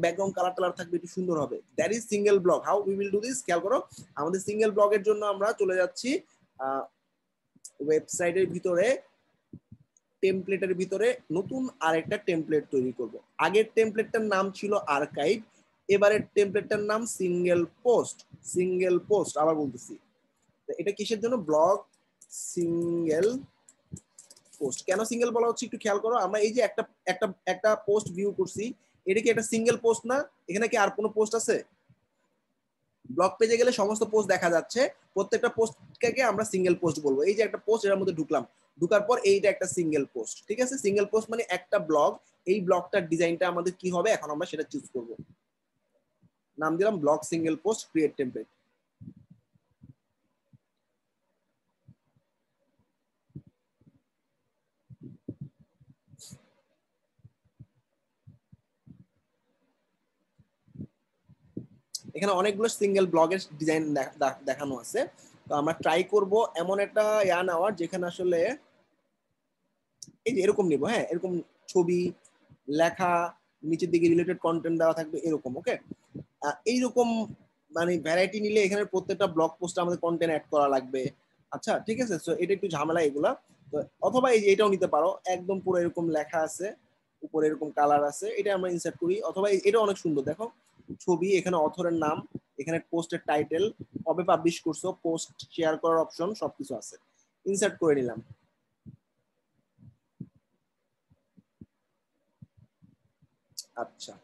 ব্যাকগ্রাউন্ড কালার থাকবে, একটু সুন্দর হবে। That is single blog. How we will do this? খেয়াল করো, আমাদের সিঙ্গেল ব্লগের জন্য আমরা চলে যাচ্ছি ওয়েবসাইটের ভিতরে টেমপ্লেটের ভিতরে নতুন আরেকটা টেমপ্লেট তৈরি করব। আগের টেমপ্লেটটার নাম ছিল আর্কাইভ, এবারের টেমপ্লেটটার নাম সিঙ্গেল পোস্ট। সিঙ্গেল পোস্ট আবার বলতেছি, এটা কিসের জন্য? Blog single post. কেন সিঙ্গেল বলা হচ্ছে একটু খেয়াল করো। আমরা এই যে একটা একটা একটা পোস্ট ভিউ করছি, এটা কি একটা সিঙ্গেল পোস্ট না? এখানে কি আর কোনো পোস্ট আছে? ব্লগ পেজে গেলে সমস্ত পোস্ট দেখা যাচ্ছে, প্রত্যেকটা পোস্টকে আমরা সিঙ্গেল পোস্ট বলবো। এই যে একটা পোস্ট, এর মধ্যে ঢুকলাম, ঢুকার পর এইটা একটা সিঙ্গেল পোস্ট, ঠিক আছে? সিঙ্গেল পোস্ট মানে একটা ব্লগ। এই ব্লগটার ডিজাইনটা আমাদের কি হবে এখন আমরা সেটা চুজ করব। নাম দিলাম blog single post, create template. এখানে অনেকগুলো সিঙ্গেল ব্লগের ডিজাইন দেখানো আছে। তো আমরা ট্রাই করব এমন একটা নেওয়ার যেখানে আসলে এই যে এরকম নিব, হ্যাঁ, এরকম ছবি, লেখা, নিচের দিকে রিলেটেড কন্টেন্ট দেওয়া থাকবে এরকম। ওকে, এইরকম মানে ভ্যারাইটি নিলে এখানে প্রত্যেকটা ব্লগ পোস্টে আমাদের কন্টেন্ট অ্যাড করা লাগবে। আচ্ছা, ঠিক আছে, সো এটা একটু ঝামেলা এগুলা। তো অথবা এই যে এটাও নিতে পারো, একদম পুরো এরকম লেখা আছে, উপরে এরকম কালার আছে, এটা আমরা ইনসার্ট করি। অথবা এটা অনেক সুন্দর, দেখো, ছবি, এখানে অথরের নাম, এখানে পোস্টের টাইটেল, কবে পাবলিশ করছো, পোস্ট শেয়ার করার অপশন, সবকিছু আছে। ইনসার্ট করে নিলাম। আচ্ছা,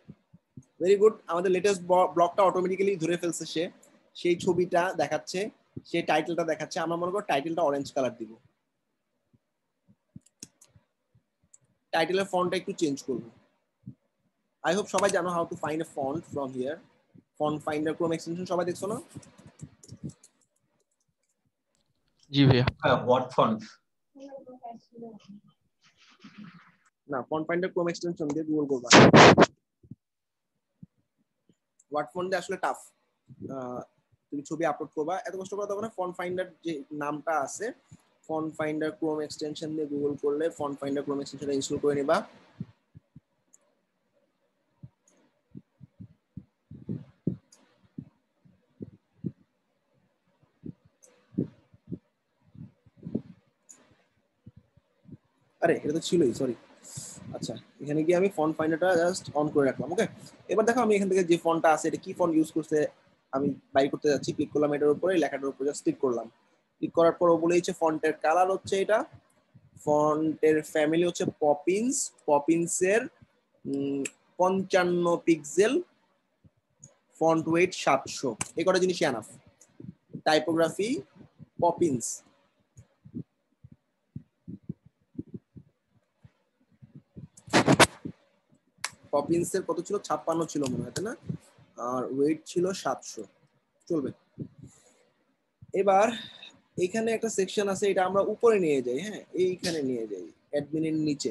ভেরি গুড। আমাদের লেটেস্ট ব্লগটা অটোমেটিক্যালি ধরে ফেলছে সে, সেই ছবিটা দেখাচ্ছে, সেই টাইটেলটা দেখাচ্ছে। আমরা মনে করো টাইটেলটা অরেঞ্জ কালার দিব, টাইটেলের ফন্টটা একটু চেঞ্জ করব। আই হোপ সবাই জানো how to find a font from here. Font finder Chrome extension সবাই দেখছো না? জি ভাইয়া। What font? না, ফন্ট ফাইন্ডার ক্রোম এক্সটেনশন দিয়ে গুগল করবা। হোয়াট ফন্ট দিয়ে আসলে টাফ। তুমি ছবি আপলোড করবা, এত কষ্ট করা তখন ফন্ট ফাইন্ডার যে নামটা আছে, ফন্ট ফাইন্ডার ক্রোম এক্সটেনশন দিয়ে গুগল করলে ফন্ট ফাইন্ডার ক্রোম এক্সটেনশনটা ইনস্টল করে নিবা। আরে এটা তো ছিলই, সরি। আচ্ছা, এখানে গিয়ে আমি ফন্ট ফাইন্ডারটা জাস্ট অন করে রাখলাম। ওকে, এবার দেখো আমি এখান থেকে যে ফন্টটা আছে এটা কি ফন্ট ইউজ করতে আমি বাই করতে যাচ্ছি। ক্লিক করলাম এটার উপরে, লেখাটার উপরে জাস্ট ক্লিক করলাম। ক্লিক করার পর ও বলেছে ফন্টের কালার হচ্ছে এটা, ফন্টের ফ্যামিলি হচ্ছে পপিন্স, পপিন্সের 55 পিক্সেল, ফন্ট ওয়েট 700। এই কটা জিনিস এনাফ। টাইপোগ্রাফি পপিন্স, পপিন্সের কত ছিল? 56 ছিল মনে হয়, তাই না? আর ওয়েট ছিল 700, চলবে। এবার এখানে একটা সেকশন আছে, এটা আমরা উপরে নিয়ে যাই, হ্যাঁ, এইখানে নিয়ে যাই, অ্যাডমিনের নিচে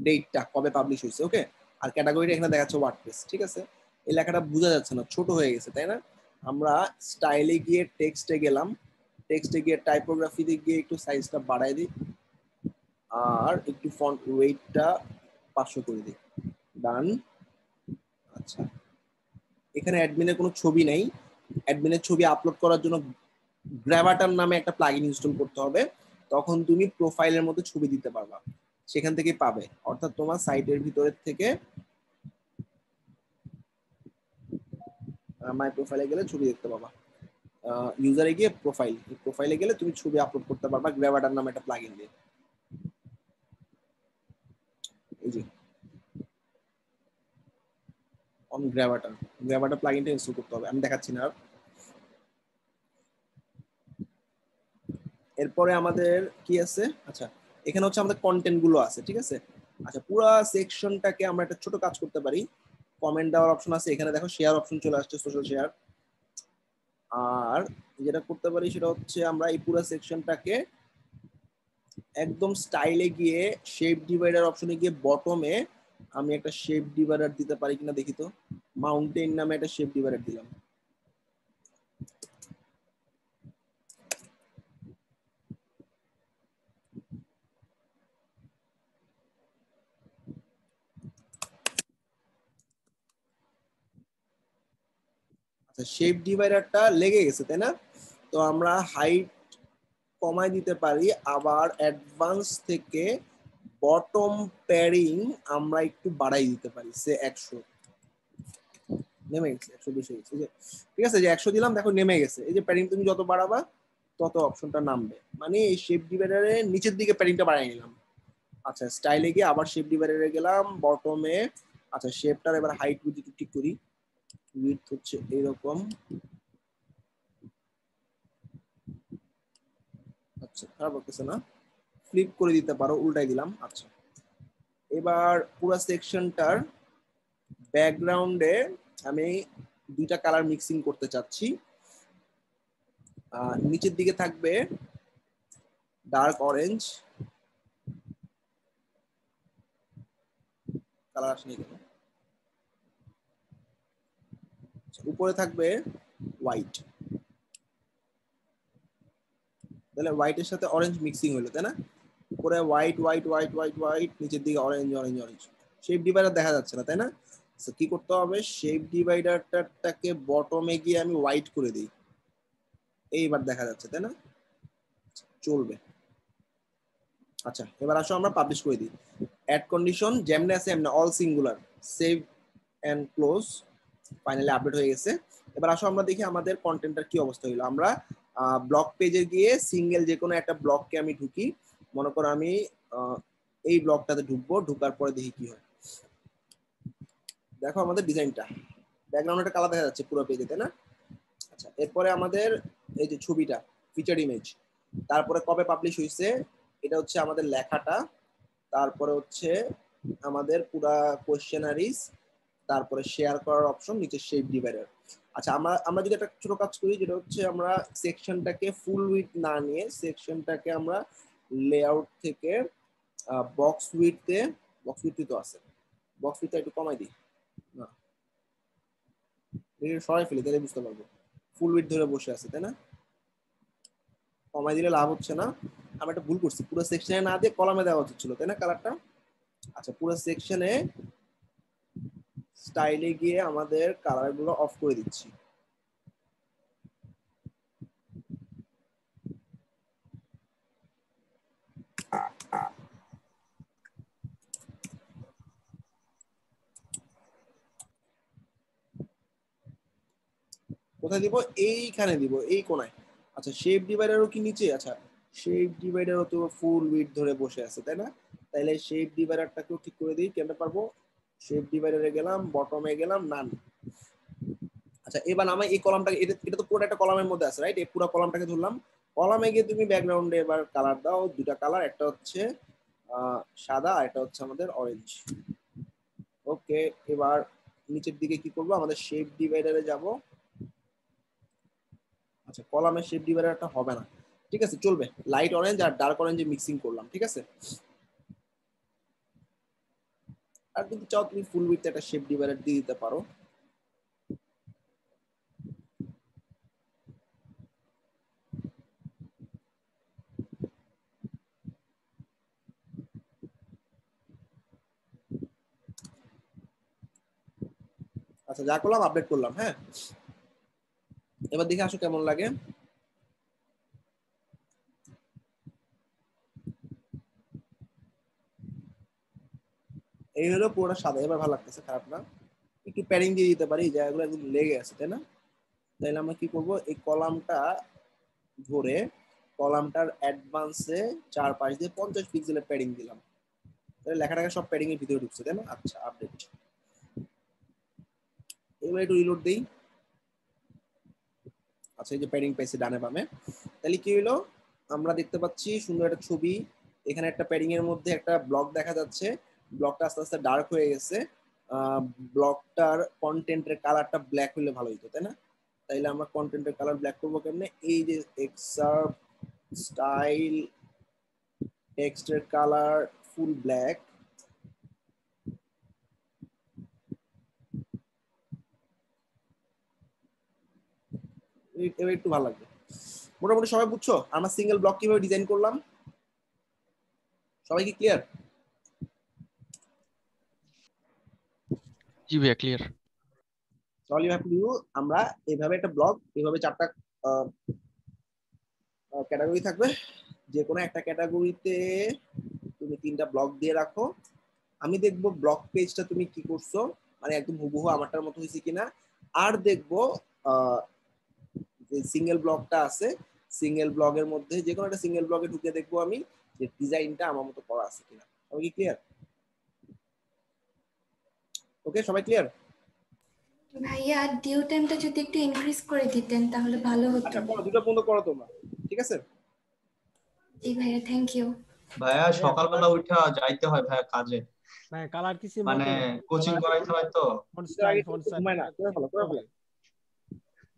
ডেটটা কবে পাবলিশ হয়েছে। ওকে, আর ক্যাটাগরিটা এখানে দেখাচ্ছে ওয়ার্ডপ্রেস, ঠিক আছে? এই লেখাটা বোঝা যাচ্ছে না, ছোট হয়ে গেছে, তাই না? আমরা স্টাইলে গিয়ে টেক্সটে গেলাম, টেক্সটে গিয়ে টাইপোগ্রাফিতে গিয়ে একটু সাইজটা বাড়াই দিই, আর একটু ফন্ট ওয়েটটা 500 করে দিই। ডান। আচ্ছা, এখানে অ্যাডমিনের কোনো ছবি নেই। অ্যাডমিনের ছবি আপলোড করার জন্য গ্র্যাভাটার নামে একটা প্লাগইন ইনস্টল করতে হবে, তখন তুমি প্রোফাইলের মধ্যে ছবি দিতে পারবা, সেখান থেকে পাবে। অর্থাৎ তোমার সাইটের ভিতরের থেকে মাই প্রোফাইলে গেলে ছবি দেখতে পাবা, ইউজারে গিয়ে প্রোফাইলে গেলে তুমি ছবি আপলোড করতে পারবা গ্র্যাভাটার নামে একটা প্লাগইন দিয়ে। এই যে অন গ্র্যাভাটার প্লাগইনটা ইনস্টল করতে হবে, আমি দেখাচ্ছি না। এরপরে আমাদের কি আছে? আচ্ছা, এখানে হচ্ছে আমাদের কন্টেন্ট গুলো আছে, ঠিক আছে? আচ্ছা, পুরো সেকশনটাকে আমরা একটা ছোট কাজ করতে পারি। কমেন্ট দেওয়ার অপশন আছে, এখানে দেখো শেয়ার অপশন চলে আসছে, সোশ্যাল শেয়ার। আর যেটা করতে পারি সেটা হচ্ছে আমরা এই পুরো সেকশনটাকে একদম স্টাইলে গিয়ে শেপ ডিভাইডার অপশনে গিয়ে বটমে আমি একটা শেপ ডিভাইডার দিতে পারি কিনা দেখি তো। মাউন্টেন নামে একটা শেপ ডিভাইডার দিলাম। আচ্ছা, শেপ ডিভাইডারটা লেগে গেছে, তাই না? তো আমরা হাইট কমাই দিতে পারি, আবার অ্যাডভান্স থেকে বটম প্যাডিং আমরা একটু বাড়াই দিতে পারি, সে 100 নেমে গেছে, 100 বেশি গেছে। ঠিক আছে, যে 100 দিলাম, দেখো নেমে গেছে। এই যে প্যাডিং তুমি যত বাড়াবা তত অপশনটা নামবে, মানে এই শেপ ডিভাইডারে নিচের দিকে প্যাডিংটা বাড়াই নিলাম। আচ্ছা, স্টাইলে গিয়ে আবার শেপ ডিভাইডারে গেলাম, বটমে। আচ্ছা, শেপটার এবার হাইট উইডথ একটু ঠিক করি। উইডথ হচ্ছে এরকম। আচ্ছা, খারাপ লাগতেছে না, ফ্লিপ করে দিতে পারো, উল্টাই দিলাম। আচ্ছা, এবার পুরো সেকশনটার ব্যাকগ্রাউন্ডে আমি দুইটা কালার মিক্সিং করতে চাচ্ছি। নিচের দিকে থাকবে ডার্ক অরেঞ্জ, কালার আসেনি কেন। উপরে থাকবে হোয়াইট, তাহলে হোয়াইটের সাথে অরেঞ্জ মিক্সিং হলো, তাই না? উপরে white white white white white, নিচের দিকে orange orange orange. Shape divider দেখা যাচ্ছে না, তাই না? কি করতে হবে, শেপ ডিভাইডারটাকে বটমে গিয়ে আমি হোয়াইট করে দিই, এইবার দেখা যাচ্ছে, তাই না? চলবে। আচ্ছা, এবার আসো আমরা পাবলিশ করে দিই। অ্যাড কন্ডিশন যেমনে আছে এমনি, all singular, save and close. Finally update হয়ে গেছে। এবার আসো আমরা দেখি আমাদের কন্টেন্টটার কি অবস্থা হলো। আমরা ব্লগ পেজে গিয়ে সিঙ্গেল যে কোনো একটা ব্লগকে আমি ঢুকি, মনে করো আমি এই ব্লগটাতে ঢুকবো, ঢুকার পরে দেখি কি হয়। দেখো আমাদের ডিজাইনটা, ব্যাকগ্রাউন্ডে কালার দেখা যাচ্ছে পুরো পেজে, তাই না? আচ্ছা, এরপরে আমাদের এই যে ছবিটা, ফিচার ইমেজ, তারপরে কবে পাবলিশ হয়েছে, এটা হচ্ছে আমাদের লেখাটা, তারপরে হচ্ছে আমাদের পুরা কোয়েশ্চেনারিজ, তারপরে শেয়ার করার অপশন, নিচে শেপ ডিভাইডার। আচ্ছা, আমরা যদি একটা ছোট কাজ করি, যেটা হচ্ছে আমরা সেকশনটাকে ফুল উইডথ না নিয়ে সেকশনটাকে আমরা লেআউট থেকে বক্স উইডথে, বক্স উইডথ তো আছে, বক্স উইডথটা একটু কমাই দিই না, সরাই ফেলি, তাহলে বুঝতে পারবো ফুল উইডথ ধরে বসে আছে, তাই না? কমাই দিলে লাভ হচ্ছে না। আমি একটা ভুল করছি, পুরো সেকশনে না দিয়ে কলামে দেওয়া উচিত ছিল, তাই না কালারটা? আচ্ছা, পুরো সেকশনে স্টাইলে গিয়ে আমাদের কালার গুলো অফ করে দিচ্ছি। কোথায় দিব, এইখানে দিব, এই কোনায়। আচ্ছা, শেপ ডিভাইডারও কি নিচে? আচ্ছা, শেপ ডিভাইডারও তো ফুল উইডথ ধরে বসে আছে, তাই না? তাইলে শেপ ডিভাইডারটাকেও ঠিক করে দিই, কেমনে পারবো? শেপ ডিভাইডারে গেলাম, বটমে গেলাম, নান। আচ্ছা, এবার আমি এই কলামটা, এটা তো পুরো একটা কলামের মধ্যে আছে, রাইট? এই পুরো কলামটাকে ধরলাম, কলামে গিয়ে তুমি ব্যাকগ্রাউন্ডে এবার কালার দাও, দুটা কালার, একটা হচ্ছে সাদা, আর একটা হচ্ছে আমাদের অরেঞ্জ। ওকে, এবার নিচের দিকে কি করবো, আমাদের শেপ ডিভাইডারে যাব। আচ্ছা, কলামের শেপ ডিভাইডারটা হবে না, ঠিক আছে, চলবে। লাইট অরেঞ্জ আর ডার্ক অরেঞ্জে মিক্সিং করলাম, ঠিক আছে। আর যদি চাও তুমি ফুল উইডথ একটা শেপ ডিভাইডার দিয়ে দিতে পারো। আচ্ছা, যা করলাম আপডেট করলাম, হ্যাঁ। এবার দেখে আসো কেমন লাগে। এই হলো পুরোটা সাদা, এবার ভালো লাগতেছে, খারাপ না। একটু প্যাডিং দিয়ে দিতে পারি, এই জায়গাগুলো একদম লেগে আছে, তাই না? তাহলে আমরা কি করব, এই কলামটা ধরে কলামটার অ্যাডভান্সে 4 পাশ দিয়ে 50 পিক্সেলের প্যাডিং দিলাম, তাহলে লেখাটাকে সব প্যাডিং এর ভিতরে ঢুকছে, তাই না? আচ্ছা, আপডেট। এবার একটু রিলোড দেই। আচ্ছা, এই যে প্যাডিং পাইছে ডানে বামে, তাহলে কি হলো, আমরা দেখতে পাচ্ছি সুন্দর একটা ছবি। এখানে একটা প্যাডিং এর মধ্যে একটা ব্লক দেখা যাচ্ছে, ব্লকটা আস্তে আস্তে ডার্ক হয়ে গেছে। ব্লকটার কন্টেন্টের কালারটা ব্ল্যাক হলে ভালো হতো, তাই না? তাইলে আমরা কন্টেন্টের কালার ব্ল্যাক করবো কেমনে, এই যে এক্সার্প স্টাইল টেক্সটের কালার ফুল ব্ল্যাক। এবার একটু ভালো লাগবে। মোটামুটি সবাই বুঝছো আমরা সিঙ্গেল ব্লক কিভাবে ডিজাইন করলাম? সবাই কি ক্লিয়ার? জি ভাইয়া, clear. All you have to do, আমরা এইভাবে একটা ব্লগ, এইভাবে 4টা ক্যাটাগরি থাকবে, যে কোনো একটা ক্যাটাগরিতে তুমি তুমি 3টা ব্লক দিয়ে রাখো। আমি দেখবো ব্লক পেজটা তুমি কি করছো, মানে একদম হুবহু আমারটার মতো হয়েছে কিনা। আর দেখবো যে সিঙ্গেল ব্লকটা আছে, সিঙ্গেল ব্লগের মধ্যে যে কোনো একটা সিঙ্গেল ব্লগে ঢুকে দেখবো আমি যে ডিজাইনটা আমার মতো করা আছে কিনা। সবাই কি ক্লিয়ার? ওকে, সবাই ক্লিয়ার? ভাইয়া ডিউ টাইমটা যদি একটু ইনক্রিজ করে দিতেন তাহলে ভালো হতো। আচ্ছা করো, 2টা পর্যন্ত করো তোমরা, ঠিক আছে? জি ভাইয়া, থ্যাংক ইউ। ভাইয়া সকালবেলা উঠা যাইতে হয় ভাইয়া কাজে, ভাই কালার কিছু মানে কোচিং করাইতে হয় তো। ঘুমায় না, করে ফেলো, করে ফেলো।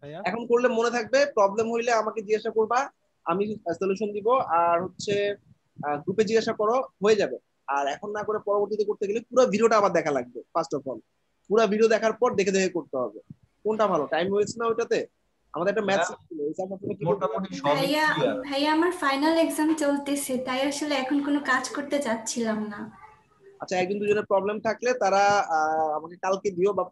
ভাইয়া এখন করলে মনে থাকবে, প্রবলেম হইলে আমাকে জিজ্ঞাসা করবা, আমি সলিউশন দিব। আর হচ্ছে গ্রুপে জিজ্ঞাসা করো, হয়ে যাবে। আর এখন না করে পরবর্তীতে করতে গেলে পুরো ভিডিওটা আবার দেখা লাগবে। ফার্স্ট অফ অল পুরো ভিডিও দেখার পর দেখে দেখে করতে হবে। কোনটা ভালো, টাইম ওয়েস্ট না ওইটাতে? আমাদের একটা ম্যাথস ছিল, এই স্যার আসলে কি করতে মোটামুটি সবই ভাইয়া ক্লিয়ার। ভাইয়া আমার ফাইনাল এক্সাম চলতেছে, তাই আসলে এখন কোনো কাজ করতে যাচ্ছিলাম না। আচ্ছা, একজন দুজনের প্রবলেম থাকলে তারা আমাকে কালকে দিও বা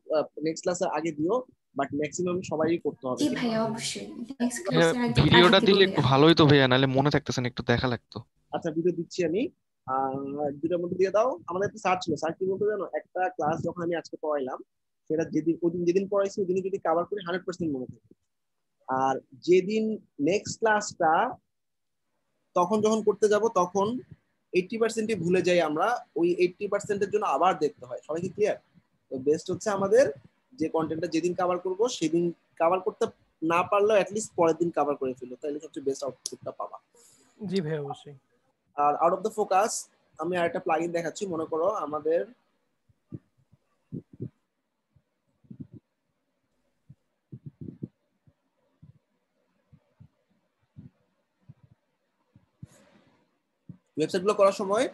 নেক্সট ক্লাসের আগে দিও, বাট ম্যাক্সিমাম সবারই করতে হবে। জি ভাইয়া, অবশ্যই নেক্সট ভাইয়া ক্লাসে আগে ভিডিওটা দিব দিলে একটু ভাইয়া। ভালোই তো ভাইয়া, নাহলে মনে থাকতেছে না, একটু দেখা লাগতো। আচ্ছা, ভিডিও দিচ্ছি আমি, দুটোর মধ্যে দিয়ে দাও। আমাদের একটা স্যার ছিল, স্যার কি বলতো জানো, একটা ক্লাস যখন আমি আজকে পড়াইলাম সেটা যেদিন পড়াইছি ওদিনই যদি কভার করি 100% মনে থাকে। আর যেদিন নেক্সট ক্লাসটা তখন যখন করতে যাব তখন 80%ই ভুলে যাই আমরা, ওই 80%-এর জন্য আবার দেখতে হয়। সবাই কি ক্লিয়ার? তো বেস্ট হচ্ছে আমাদের যে কন্টেন্টটা যেদিন কভার করব সেদিন কভার করতে না পারলেও অ্যাটলিস্ট পরের দিন কভার করে ফেলো, তাহলে সবচেয়ে বেস্ট আউটপুটটা পাবা। জি ভাই অবশ্যই। আর আউট অফ দ্য ফোকাস আমি আরেকটা প্লাগইন দেখাচ্ছি। মনে করো আমাদের ওয়েবসাইটগুলো করার সময়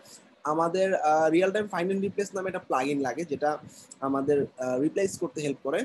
আমাদের real time find and replace নামে একটা প্লাগইন লাগে, যেটা আমাদের রিপ্লেস করতে হেল্প করে।